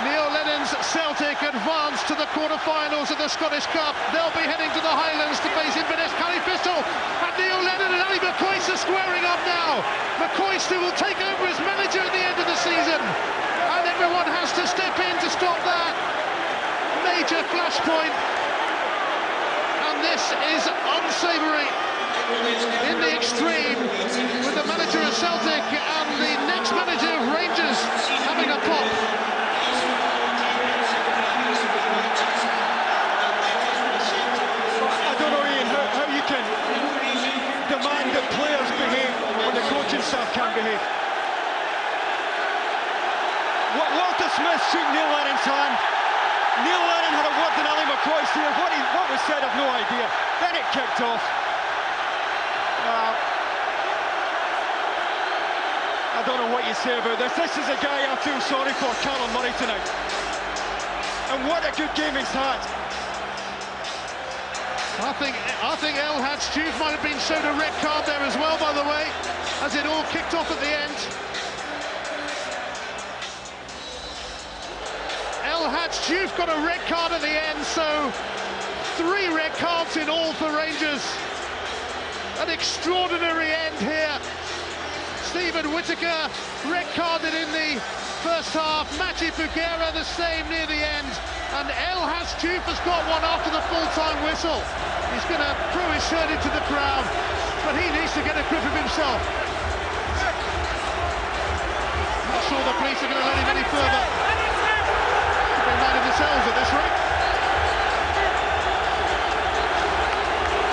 Neil Lennon's Celtic advance to the quarter-finals of the Scottish Cup. They'll be heading to the Highlands to face Inverness Pistol. And Neil Lennon and Ali McCoist are squaring up now. McCoist, who will take over as manager at the end of the season. And everyone has to step in to stop that. Major flashpoint. And this is unsavoury in the extreme, with the manager of Celtic and the next manager of Rangers having a pop. I don't know, Ian, how you can demand that players behave when the coaching staff can't behave. Walter Smith shook Neil Lennon's hand. Neil Lennon had a word in Ali McCoist here. What was said, I've no idea. Then it kicked off. I don't know what you say about this. This is a guy I feel sorry for, Callum Murray, tonight. And what a good game he's had. I think El Hadj Diouf might have been shown a red card there as well, by the way, as it all kicked off at the end. El Hadj Diouf got a red card at the end, so 3 red cards in all for Rangers. An extraordinary end here. Stephen Whittaker red-carded in the first half. Maciej Figueira the same near the end. And El Hadj Diouf has got one after the full-time whistle. He's going to throw his shirt into the crowd, but he needs to get a grip of himself. Not sure the police are going to let him any further. They're right in the cells at this rate.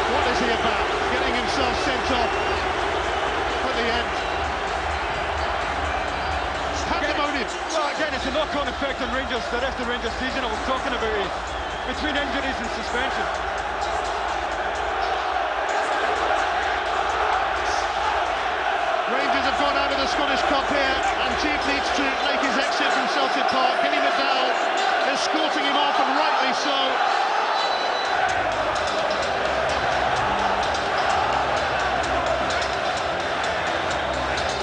What is he about? Getting himself sent off at the end. Well, again, it's a knock-on effect on Rangers, the rest of the Rangers season I was talking about, between injuries and suspension. Rangers have gone out of the Scottish Cup here, and Chief needs to make his exit from Celtic Park. Kenny McDowell escorting him off, and rightly so.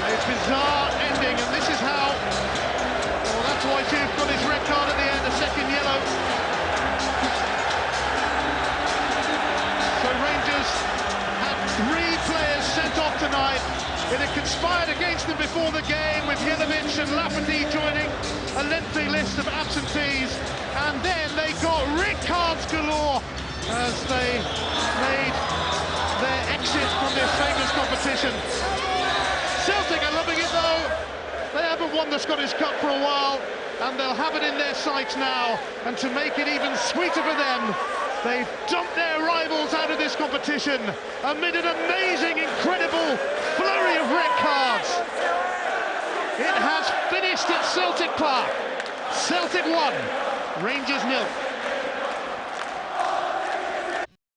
A bizarre ending, and this is how. Well, that's why Diouf got his red card at the end, a second yellow. So Rangers had 3 players sent off tonight. It had conspired against them before the game, with Jelovic and Lafferty joining a lengthy list of absentees. And then they got red cards galore as they made their exit from this famous competition. Celtic are loving it though. They haven't won the Scottish Cup for a while, and they'll have it in their sights now. And to make it even sweeter for them, they've dumped their rivals out of this competition amid an amazing, incredible flurry of red cards. It has finished at Celtic Park. Celtic 1, Rangers 0.